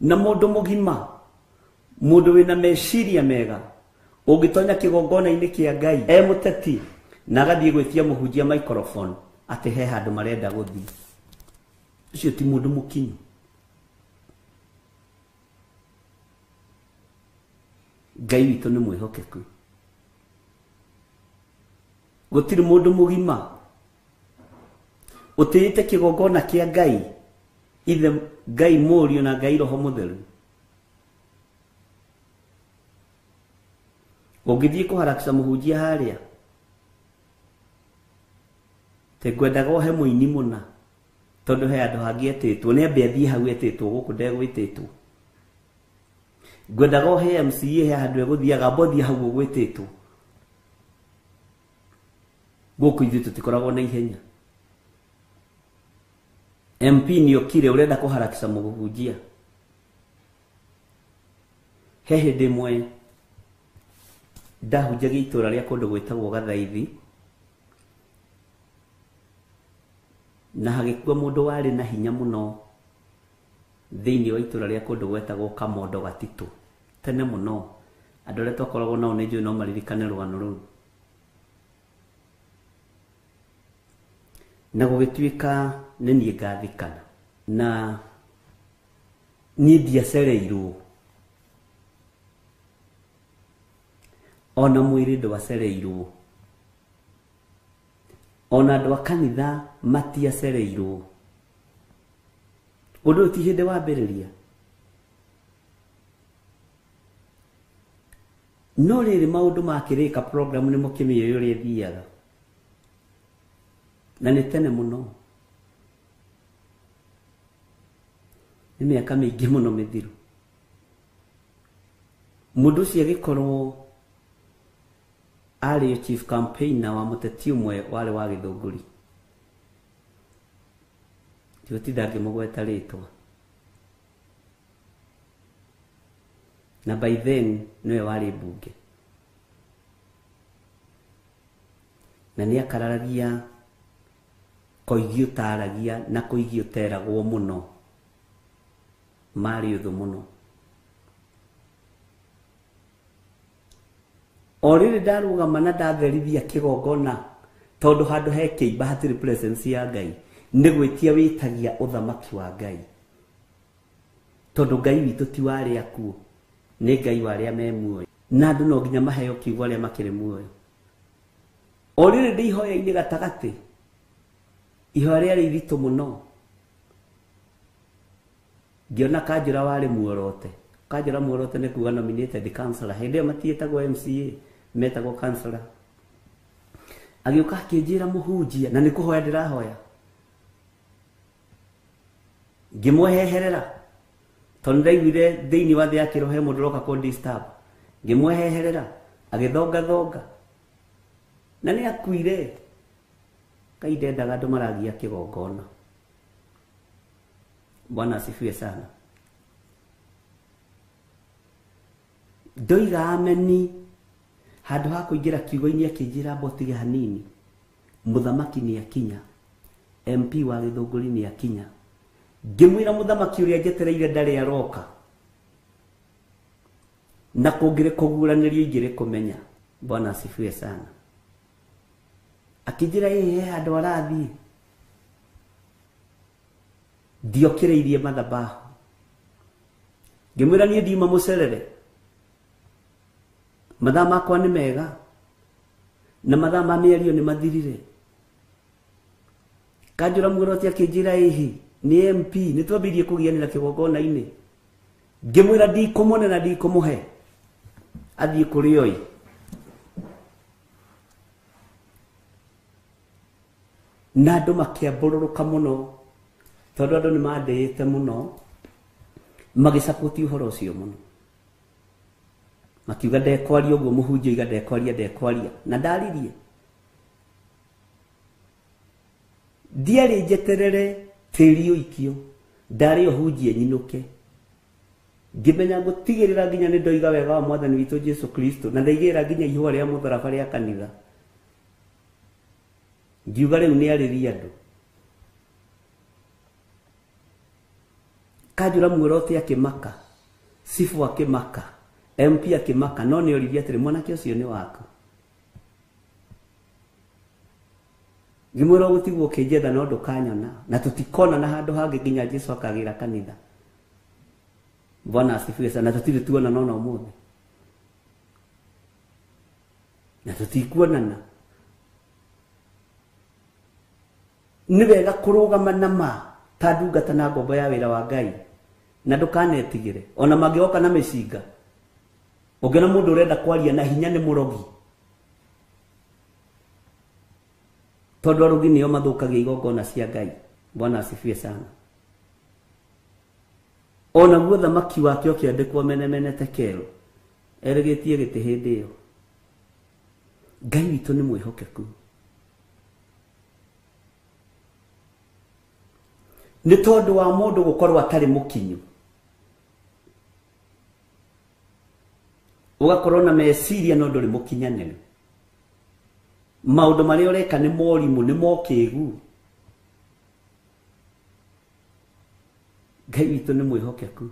[SPEAKER 2] na mũndũ mũgima mundu wina meciria mega ungitonya kigongona-ini kia Ngai muteti na gathie gwitia muhunjia microphone ati he handu marenda guthii, ucio ti mundu mukinyu. Ngai witu ni mwihokeku, gutiri mundu mugima utirite kigongona kia Ngai, ithe Ngai Murio na Ngai Roho Mutheru. Ungithie kuharakisha muhunjia haria te ngwendaga uhe muini muna tondu he andu hangi etitwo ni ambe athie hau etitwo guku ndegwititwo. Ngwendaga uhe MCA he handu eguthiaga mbothia hau ugwititwo. Guku ithuĩ tutikoragwo na ihenya. MP ni okire urenda kuharakisha muhunjia. He hindi imwe ndahunjagia itura ria kundu gwitagwo Gathaithi, na hagikua mundu wari na hinya muno thiini wa itura ria kundu gwetagwo Kamondo Gatitu tene muno. Andu aria twakoragwo nao ni njui no maririkane rwano ruu, na gugituika ni nie ngathikana na nie ndiacereirwo, ona mwiri ndwacereirwo, ona andu a kanitha matiacereirwo. Undu ti hindi wambiriria, no riri maundu makirika program ni mukimio yuri thiaga na ni tene muno, ni miaka mingi muno mithiru. Mundu ucio agikorwo ari chief campaigner wa muteti umwe wale wa Githunguri, tiotinda ngimugweta ritwa, na by then niwe wari mbunge, na ni akararagia koigi utaragia na koigi uteragwo muno, mari uthu muno. Oriri ndarugama na ndatherithia kigongona tondu handu he kiimba hatiri presence ya Ngai, ni gwitia witagia uthamaki wa Ngai, tondu Ngai witu ti wari akuo, ni Ngai wari me muoyo, na andu no nginya maheo kiugo aria makiri muoyo. Oriri ndihoya-ini gatagati, ihoya riari iritu muno, ngiona Kanjura wari muorote. Kanjura muorote ni kuga nominated councillor, hindi matietagwo MCA, metagwo councillor. Agioka akinjira muhunjia, na nikuhoya ndirahoya, ngimweheherera tondu ndaiguire thiini wa thi ya kirohe mundu roka ku disturb, ngimweheherera agithonga thonga na ni akuire. Ngai ndendaga andu maragia kigongona. Bwana asifiwe sana. Ndoiga ameni handu ha kuingira kiugo-ini akinjira mbotige hanini, muthamaki ni akinya, MP wa Githunguri ni akinya. Ngimwira muthamaki uria njetereire ndari aroka, na kungire kuguranirio ingire kumenya. Bwana asifiwe sana. Akinjira handu arathie, ndiokireirie mathabahu, ngimwira nie ndiuma mucerere, mathaa makwa ni mega na mathaa ma mĩario ni mathirire. Kanjura muorote akinjira ni MP ni twambirie kugianira kigongona-ini, ngimwira ndikumone na ndikumuhe athie kuri oi. Na andu makiambururuka muno tondu andu ni mandĩĩte muno, magĩsapoti ũhoro ũcio muno, makiuga ndekwaria ũguo mũhunjia iga ndekwaria, na ndaririe ndiarĩ njeterere tĩri ũikio, ndarĩ ũhunjia nyinuke, ngĩmenya gũtigĩrĩra nginya nĩ ndoiga wega wa Mwathani witũ Jesu Kristo, na ndaigĩrĩra nginya ihũa rĩa mũtharaba rĩa kanitha. Ngiuga rĩu nĩ arĩria andũ. Kanjura muorote akĩmaka, Sifu akĩmaka,
[SPEAKER 4] MP akimaka no ni orithia atiri mwanake ucio ni waku. Gimuro gutigwo kijetha no ndukanyona na tutikona na handu hangi nginya Jesu akagira kanitha. Bwana asifiwe sana. Tutire tuona nona umuthi. Na tutikuonana. Ni wega kurugama na ma tandungata na ngombo ya wira wa Ngai na ndukanetigire ona magioka na mecinga ungena mundu urenda kwaria na hinya ni murogi tondu arogi nio mathukagia igongona cia Ngai. Bwana asifiwe sana. Ona guo thamaki wake ukiandikwo menemene tekero erigitie giti hindi iyo. Ngai witu ni mwihokeku. Ni tondu wa mundu gukorwo atari mukinyu ugakorwo na meciria no nduri mukinyanene. Maundu maria ureka ni morimu ni mokigu. Ngai witu ni mwihokeku.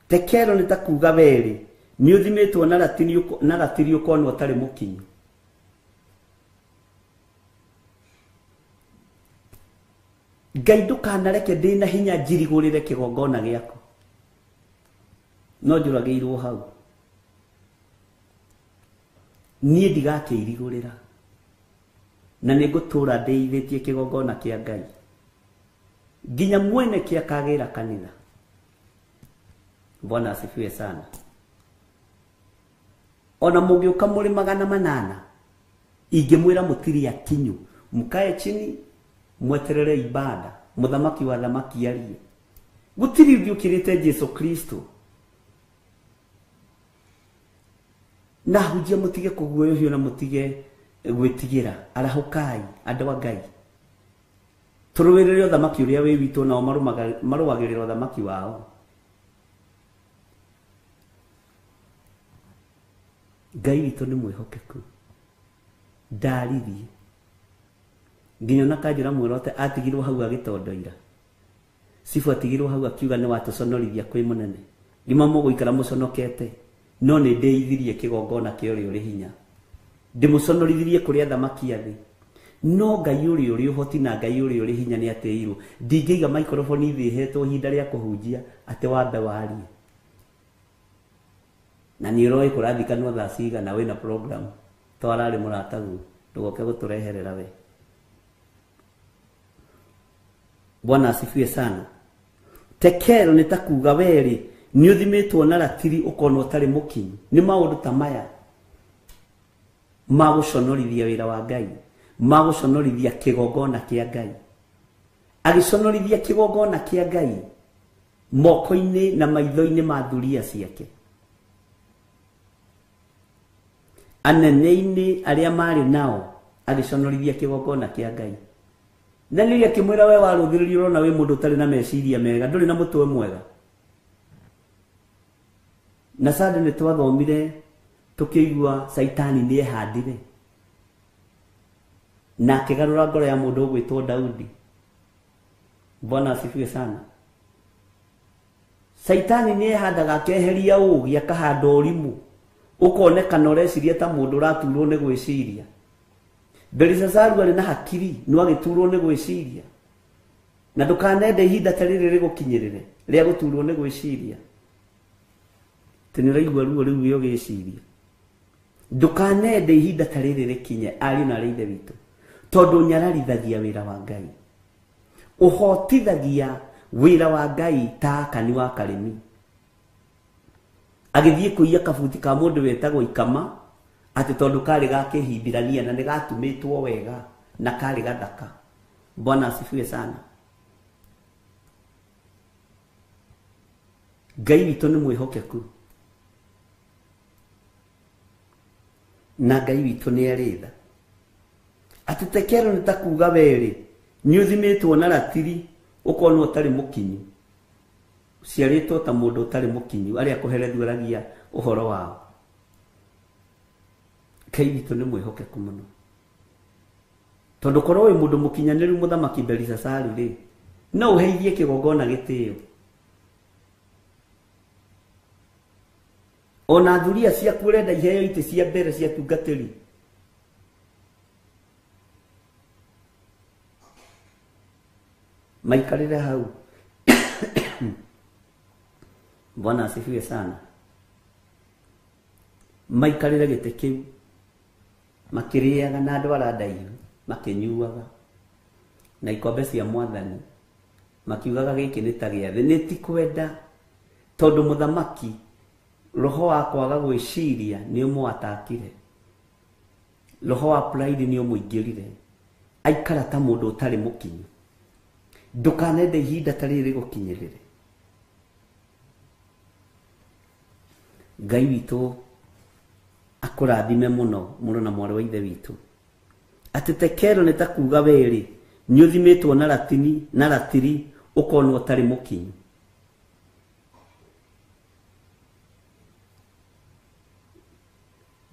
[SPEAKER 4] Tekero ni takuga weri ni uthimitwo na gatiri ukonwo atari mukinyu. Ngai ndukanareke ndina hinya njirigurire kigongona giako no njuragiirwo hau nie ndigakirigurira na nigutura ndeithitie kigongona kia Ngai nginya mwene kia kagira kanitha. Bwana asifiwe sana. Ona mugiuka muri 800 ingimwira mutiri akinyu mukae chini mweterere ibada muthamaki wa thamaki arie gutiri ndiukirite Jesu Kristo na hujia mutige kuguoyo hiyo na mutige gwitigira arahukai andu wa Ngai turuwirire thamaki uria we witu na marumagirira thamaki wao. Ngai witu ni mwihokeku ndarithi nginya nakajira mwirote atigirwo hau agitondoira sifu atigirwo hau akiuga ni watuconorithia kwi munene ndima muguikara muconokete no ni ndeithirie kigongona kiori uri hinya ndimuconorithirie kuria thamaki athi no Ngai uri uhoti na Ngai uri hinya ni ateiru ndingeiga microphone thi hetwo hinda ria kuhunjia ate wambe warie na ni roi kurathikanwa thaa ciga na wina program twarari muratagu ndugoke gutureherera we. Bwana asifiwe sana. Tekero ni takuga weri ni uthimitwo na ratiri ukonwo tari mukinyu ni maundu ta maya maguconorithia wira wa Ngai maguconorithia kigongona kia Ngai agiconorithia kigongona kia Ngai moko-ini na maitho-ini ma thuria ciake anene-ini aria mari nao agiconorithia kigongona kia Ngai. Na niria kimwira we waruthiririo urona we mundu tari na meciria mega nduri na mutwe mwega na sade ni twathomire tukigwa Saitani ni ehandire na kigarura ngoro ya mundu gwitwo Daudi. Bwana asifiwe sana. Saitani ni ehandaga keheria ugi akahanda urimu ukonekana ureciria ta mundu raturwo ni gwiciria. Belisazaru ali na hakiri no agiturwo ni gwiciria na ndukanende ihinda tarire rigukinyirire ria guturwo ni gwiciria tiniraigwa ruo riu yo giciria ndukanende ihinda tarire rikinye ari na reithe witu tondu nyararithagia wira wa Ngai uhotithagia wira wa Ngai ta kani wa karimi agithie kuiya kabuti ka mundu wetagwo ikama ati tondu kari gakihindirania na nigatumitwo wega na kari gathaka. Bwana asifiwe sana. Ngai witu ni mwihokeku na Ngai witu ni aritha ati tekero ni takuga weri ni uthimitwo na ratiri ukonwo tari mukinyu ciaritwo ta mundu tari mukinyu aria kuherethuragia uhoro wao. Ngai witu ni mwihokeku muno tondu korwo wi mundu mukinyaniru muthamaki Belisazaru ri no uheithie kigongona gitio
[SPEAKER 2] ona thuria cia kurenda iheo ite cia mbere cia tungatĩri. Maikarire hau. Bwana asifiwe sana. Maikarire gĩtĩ kĩu makĩrĩaga na andũ arandaihu makĩnyuaga na ikombe cia Mwathani makiugaga gĩkĩ nĩ ta gĩathĩ. Nĩ ti kwenda tondũ mũthamaki roho wa kwaga gwĩciria nĩ ũmwatakire, roho wa pride nĩ ũmũingĩrire, aikara ta mũndũ ũtarĩ mũkinyu. Ndũkanende ihinda ta rĩrĩ gũkinyĩrĩre. Ngai witũ akũrathime mũno mũno na mwarĩ wa ithe witũ. Atĩ tekero nĩ ta kuuga wĩrĩ nĩ ũthimĩtwo na ratini na ratiri ũkonwo ũtarĩ mũkinyu.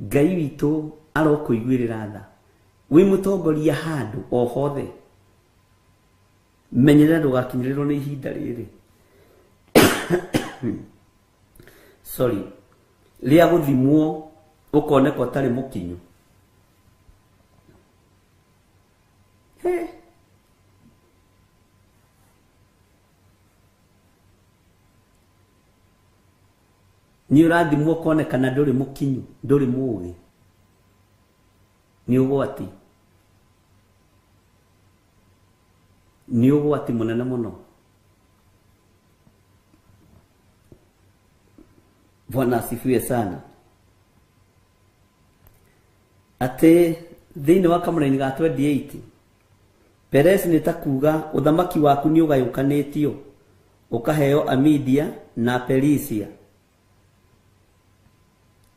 [SPEAKER 2] Ngai witũ arokũiguĩrĩra tha. Wĩ mũtongoria handũ o hothe, menyerera ndũgakinyĩrĩrwo nĩ ihinda rĩrĩ. Sorry. Rĩa gũthimwo ũkoneka ũtarĩ mũkinyu. Nĩ ũrathimwo ũkonekana ndũrĩ mũkinyu, ndũrĩ mũũgĩ. Nĩ ũgwati. Nĩ ũgwati mũnene mũno. Bwana asifiwe sana. Atĩ thĩinĩ wa kamũra-inĩ ga 28 Perez nĩ ta kuuga ũthamaki waku nĩ ũgayũkanĩtio ũkaheo Amedia na Perisia.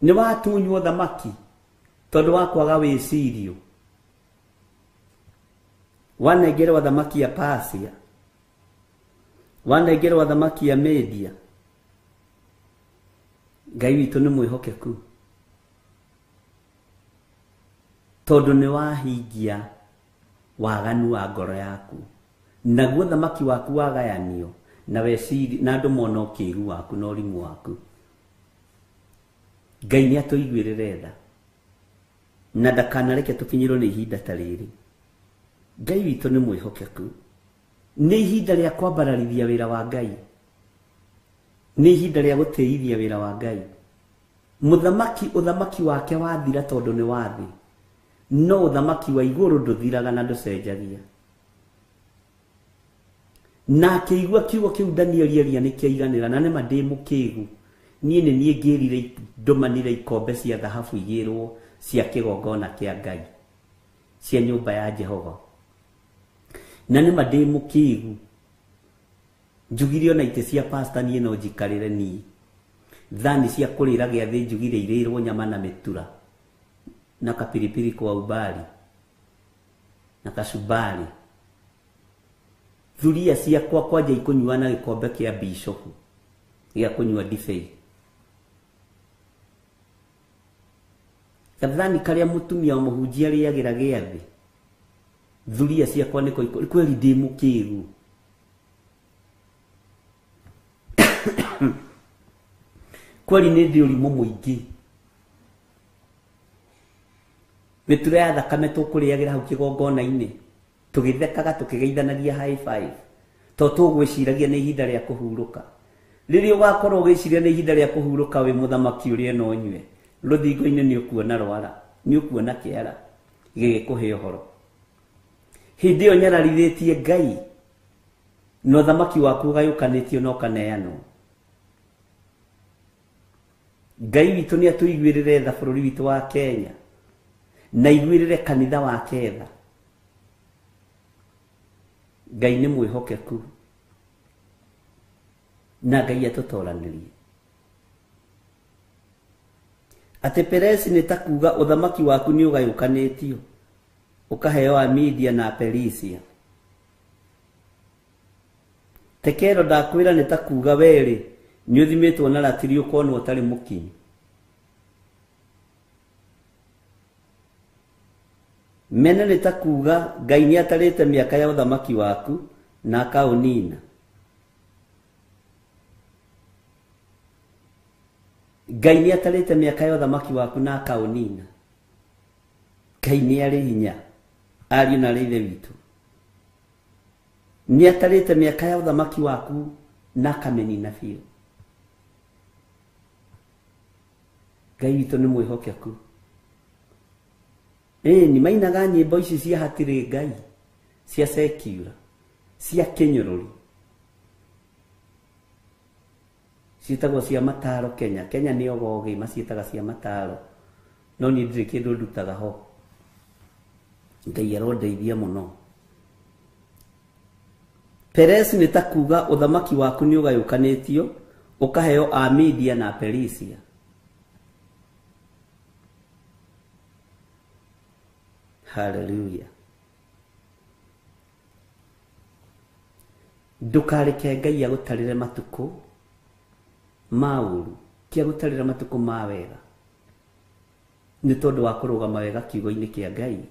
[SPEAKER 2] Nĩ watunywo ũthamaki tondũ wa kwaga wĩcirio. Wanengerwo ũthamaki ya Persia, wanengerwo ũthamaki ya Media. Ngai witũ nĩ mwĩhokeku tondũ nĩ wahingia waganu wa ngoro yaku, naguo ũthamaki waku wagayanio na weciri na andũ mona ũkĩĩgu waku na ũrimũ waku. Ngai nĩ atũiguĩrĩre tha na ndakanareke tũkinyĩrwo nĩ ihinda ta rĩrĩ. Ngai witũ nĩ mwĩhokeku. Nĩ ihinda rĩa kwambararithia wĩra wa Ngai. Nĩ ihinda rĩa gũtĩithia wĩra wa Ngai. Mũthamaki ũthamaki wake wathira tondũ nĩ wathĩ, no ũthamaki wa igũrũ ndũthiraga na ndũcenjagia. Na akĩigua kiugo kĩu Danieli eria nĩ kĩaiganĩra, na nĩma ndĩ mũkĩĩgu. Niĩ nĩ niĩ ngĩrire ndũmanire ikombe cia thahabu igĩrwo cia kĩgongona kĩa Ngai cia nyũmba ya Jehova. Na nĩma ndĩ mũkĩĩgu. Njugire ona itĩ cia pastor niĩ no njikarĩre niĩ. Thani cia kũrĩra gĩathĩ njugire irĩrwo nyama na mĩtura na kapiripiri kwa ubali na kacubari. Thuria ciakwa kwanja ikũnyua na gĩkombe kĩa bishop gĩa kũnyua ndibei. Gathani karĩa mũtumia wa mũhunjia arĩagĩra gĩathĩ. Thuria ciakwa nĩko kweli ndĩ mũkĩĩgu. Kweli nĩ ndĩ ũrimũ mũingĩ. Mĩtura ya thakame tũkũrĩagĩra hau kĩgongona-inĩ, tũgĩthekaga tũkĩgeithanagia high five, tondũ tũgwĩciragia nĩ ihinda rĩa kũhurũka. Rĩrĩa ũgakorwo ũgĩciria nĩ ihinda rĩa kũhurũka wĩ mũthamaki ũrĩa no nyue, rũthingo-inĩ nĩ ũkuona rwara, nĩ ũkuona kĩara gĩgĩkũhe ũhoro. Hĩndĩ ĩyo nyararithĩtie Ngai na ũthamaki waku ũgayũkanĩtio na ũkaneanwo. Ngai witũ nĩ atũiguĩrĩre tha bũrũri witũ wa Kenya na iguĩrĩre kanitha wa Ketha. Ngai nĩ mwĩhokeku na Ngai atũtoranĩrie. Atĩ Perez nĩ ta kuuga ũthamaki waku nĩ ũgayũkanĩtio ũkaheo Amedia na Perisia. Tekero ndakwĩra nĩ ta kuuga werĩ nĩ ũthimĩtwo na ratiri ũkonwo ũtarĩ mũkinyu. Mene nĩ ta kuuga Ngai nĩ atarĩte mĩaka ya ũthamaki waku na akaũnina.
[SPEAKER 4] Ngai nĩ atarĩte mĩaka ya ũthamaki waku na akaũnina. Ngai nĩ arĩ hinya, ariũ na arĩ ithe witũ. Nĩ atarĩte mĩaka ya ũthamaki waku na akamĩnina biũ. Ngai witũ nĩ mwĩhokeku. Nĩ mainaga nyĩmbo ici cia hatirĩ Ngai, cia secular, cia kĩnyũrũri. Ciĩtagwo cia mataro Kenya. Kenya nĩ ogoge maciĩtaga cia mataro. No niĩ ndirĩ kĩndũ ndutaga ho. Ngai arondeithia mũno. Peres nĩ ta kuga ũthamaki waku nĩ ũgayũkanĩtio, ũkaheo a Media na Perisia. Hallelujah. Ndukareke Ngai agũtarĩre matukũ maũru, kia gũtarĩra matukũ ma wega. Nĩ tondũ wa kũrũgama wega kiugo-inĩ kĩa Ngai.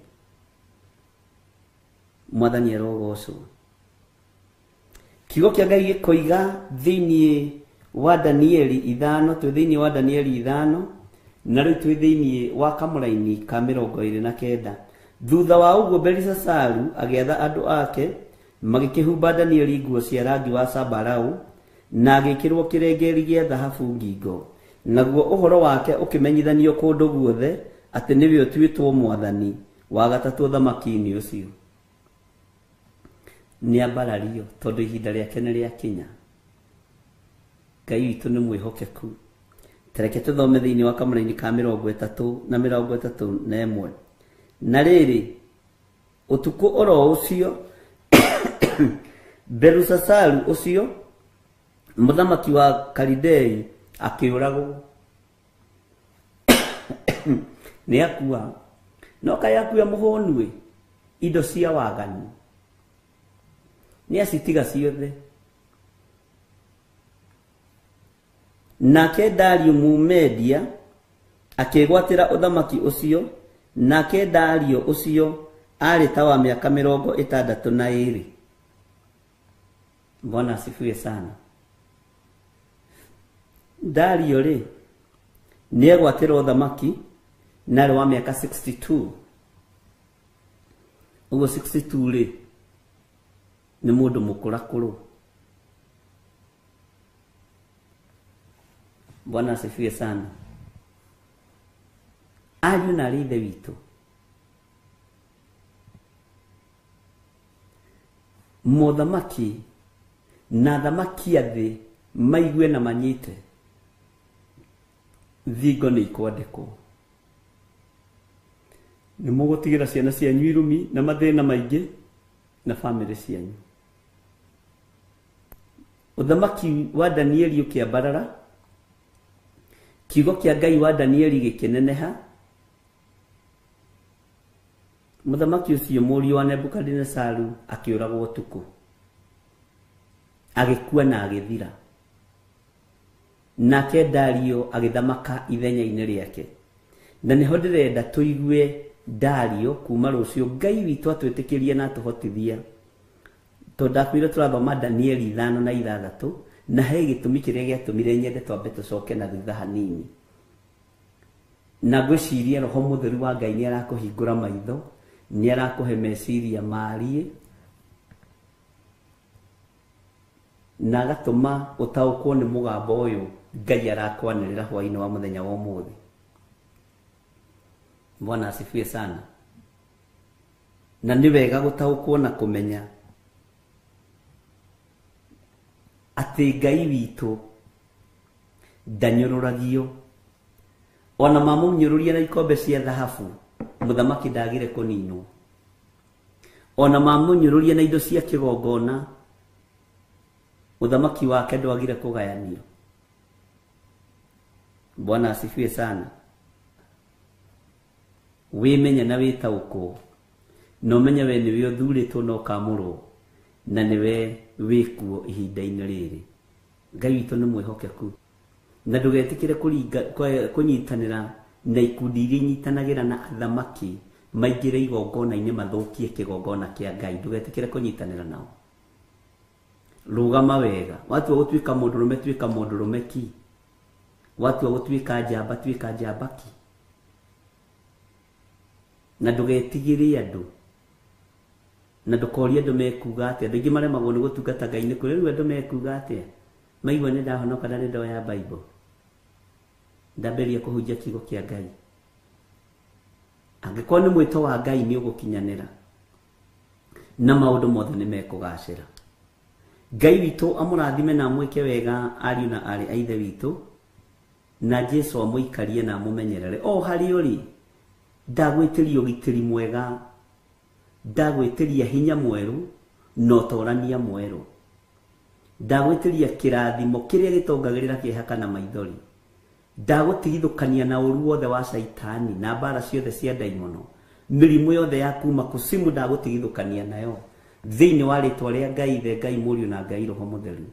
[SPEAKER 4] Mwathani arogocwo. Kiugo kĩa Ngai gĩkoiga thĩinĩ wa Danieli 5, twĩ thĩinĩ wa Danieli 5, na rĩu twĩ thĩinĩ wa kamũraini ka 29. Thutha wa ũguo Belisasaru agĩatha andũ ake, magĩkĩhumba Danieli nguo cia rangi wa sambarau, na agĩkĩrwo kĩrengeri gĩa thahabu ngingo. Naguo ũhoro wake ũkĩmenyithanio kũndũ guothe atĩ nĩwe ũtuĩtwo mwathani wa gatatũ ũthamaki-inĩ ũcio. Nĩ ambarario tondũ ihinda rĩake nĩ rĩakinya. Ngai witũ nĩ mwĩhokeku. Tareke tũthome thĩinĩ wa kamũraini ka 30 na 31. Na rĩrĩ, ũtukũ oro ũcio Belusasaru ũcio mũthamaki wa Kalidei akĩũragwo. Nĩ akua. No kaĩ akua mũhũnue indo cia waganu. Nĩ acitiga ciothe. Nake Dario Mumedia akĩgwatĩra ũthamaki ũcio, nake Dario ũcio arĩ ta wa mĩaka 62. Bwana asifiwe sana. Dario rĩ nĩ egwatĩra ũthamaki na arĩ wa mĩaka 62. Ũguo 62 rĩ nĩ mũndũ mũkũrakũrũ. Bwana asifiwe sana. Ariũ na arĩ ithe witũ, mũthamaki na thamaki a thĩ maigue na manyite, thingo nĩ ikwandĩkwo. Nĩ mũgũtigĩra ciana cianyu irumi na mathĩna maingĩ na bamĩrĩ cianyu. Ũthamaki wa Danieli ũkĩambarara, kiugo kĩa Ngai wa Danieli gĩkĩneneha. Mũthamaki ũcio mũriũ wa Nebukadnezaru akĩũragwo ũtukũ, agĩkua na agĩthira. Nake Dario agĩthamaka ithenya-inĩ rĩake. Na nĩho ndĩrenda tũigue Dario kuma rũciũ Ngai witũ atwĩtĩkĩrie na atũhotithia. Tondũ ndakwĩra tũrathoma Danieli 5 na 6, na he gĩtũmi kĩrĩa gĩatũmire nyende twambe tũcoke na thutha hanini. Na ngwĩciria Roho Mũtheru wa Ngai nĩ arakũhingũra maitho, nĩ arakũhe meciria mariĩ, na agatũma ũtaũkwo nĩ mũgambo ũyũ Ngai arakwanĩrĩra hwaĩ-inĩ wa mũthenya wa ũmũthĩ. Bwana asifiwe sana. Na nĩ wega gũtaũkwo na kũmenya atĩ Ngai witũ ndanyũrũragio. Ona mamũnyũrũria na ikombe cia thahabu, mũthamaki ndagire kũninwo. Ona mamũnyũrũria na indo cia kĩgongona, ũthamaki wake ndwagire kũgayanio. Bwana asifiwe sana. Wĩmenye na wĩtaũkwo, na ũmenye we nĩwe ũthurĩtwo na ũkamũrwo, na nĩwe wĩkuo ihinda-inĩ rĩrĩ. Ngai witũ nĩ mwĩhokeku. Na ndũgetĩkĩre kũnyitanĩra na ikundi iria inyitanagĩra na athamaki maingĩre igongona-inĩ mathũkie kĩgongona kĩa Ngai. Ndũgetĩkĩre kũnyitanĩra nao. Rũgama wega. Watua gũtuĩka mũndũrũme, tuĩka mũndũrũme ki. watu wa gũtuĩka njamba tuĩka njambaki na ndũgetigĩre andũ na ndũkorie andũ mekuga atĩa. Andũ aingĩ maremagwo nĩ gũtungata Ngai nĩ kũrĩ rĩu andũ mekuga atĩa maigua nĩ ndahonoka na nĩ ndoya Bible ndambĩrĩria kũhunjia kiugo kĩa Ngai. Angĩkorwo nĩ mwĩto wa Ngai nĩ ũgũkinyanĩra na maũndũ mothe nĩ mekũgacĩra. Ngai witũ amũrathime na amwĩke wega ariũ na arĩ a ithe witũ, na Jesũ amũikarie na amũmenyerere o harĩ ũrĩ. Ndagwĩtĩria ũgitĩri mwega, ndagwĩtĩria hinya mwerũ na ũtorania mwerũ, ndagwĩtĩria kĩrathimo kĩrĩa gĩtongagĩrĩra kĩeha kana maithori, ndagũtigithũkania na ũru wothe wa Saitani na mbara ciothe cia ndaimono, mĩrimũ yothe ya kuma kusimu ndagũtigithũkania nayo thĩinĩ wa rĩtwa rĩa Ngai Ithe, Ngai Mũriũ na Ngai Roho Mũtheru.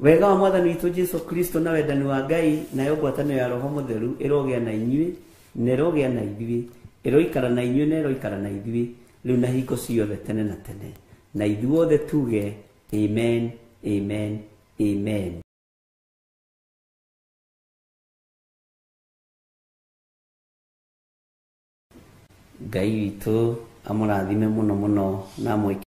[SPEAKER 4] Wega wa Mwathani witũ Jesũ Kristo na wendani wa Ngai nayo ngwatanĩro ya Roho Mũtheru ĩrogĩa na inyuĩ na ĩrogĩa na ithuĩ, ĩroikara na inyuĩ na ĩroikara na ithuĩ rĩu na hingo ciothe tene na tene, na ithuothe tuge amen, amen, amen. Ngai witũ amũrathime mũno mũno na amwĩke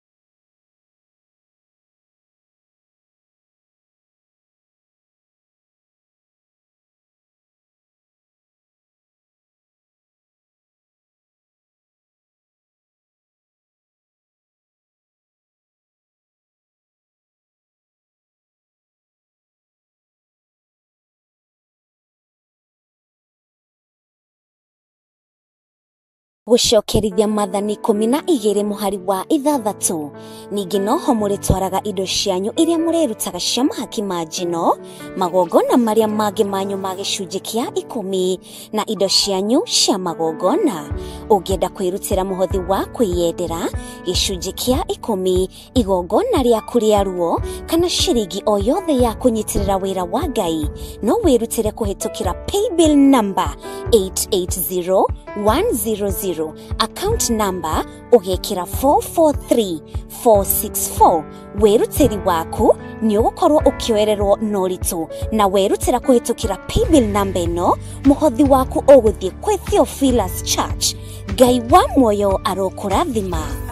[SPEAKER 5] gucokerithia mathani 12 mũhari wa 6. Ningĩ noho mũrĩtwaraga indo cianyu iria mũrĩrutaga cia mahaki ma njino, magongona marĩa mangĩ manyu ma gĩcunjĩ kĩa 10 na indo cianyu cia magongona. Ũngĩenda kwĩrutĩra mũhothi wa kwĩyendera gĩcunjĩ kĩa 10, igongona rĩaku rĩa ruo kana ciringi o yothe ya kũnyitĩrĩra wĩra wa Ngai, no wĩrutĩre kũhĩtũkĩra paybill number 880100, account number ugekira 443464. Wĩrutĩri waku nĩ ũgũkorwo ũkĩoererwo noritu, na wĩrutĩra kũhĩtũkĩra paybill number ĩno, mũhothi waku ũgũthiĩ kwĩ Theophilus Church. Ngai wa muoyo arokũrathima.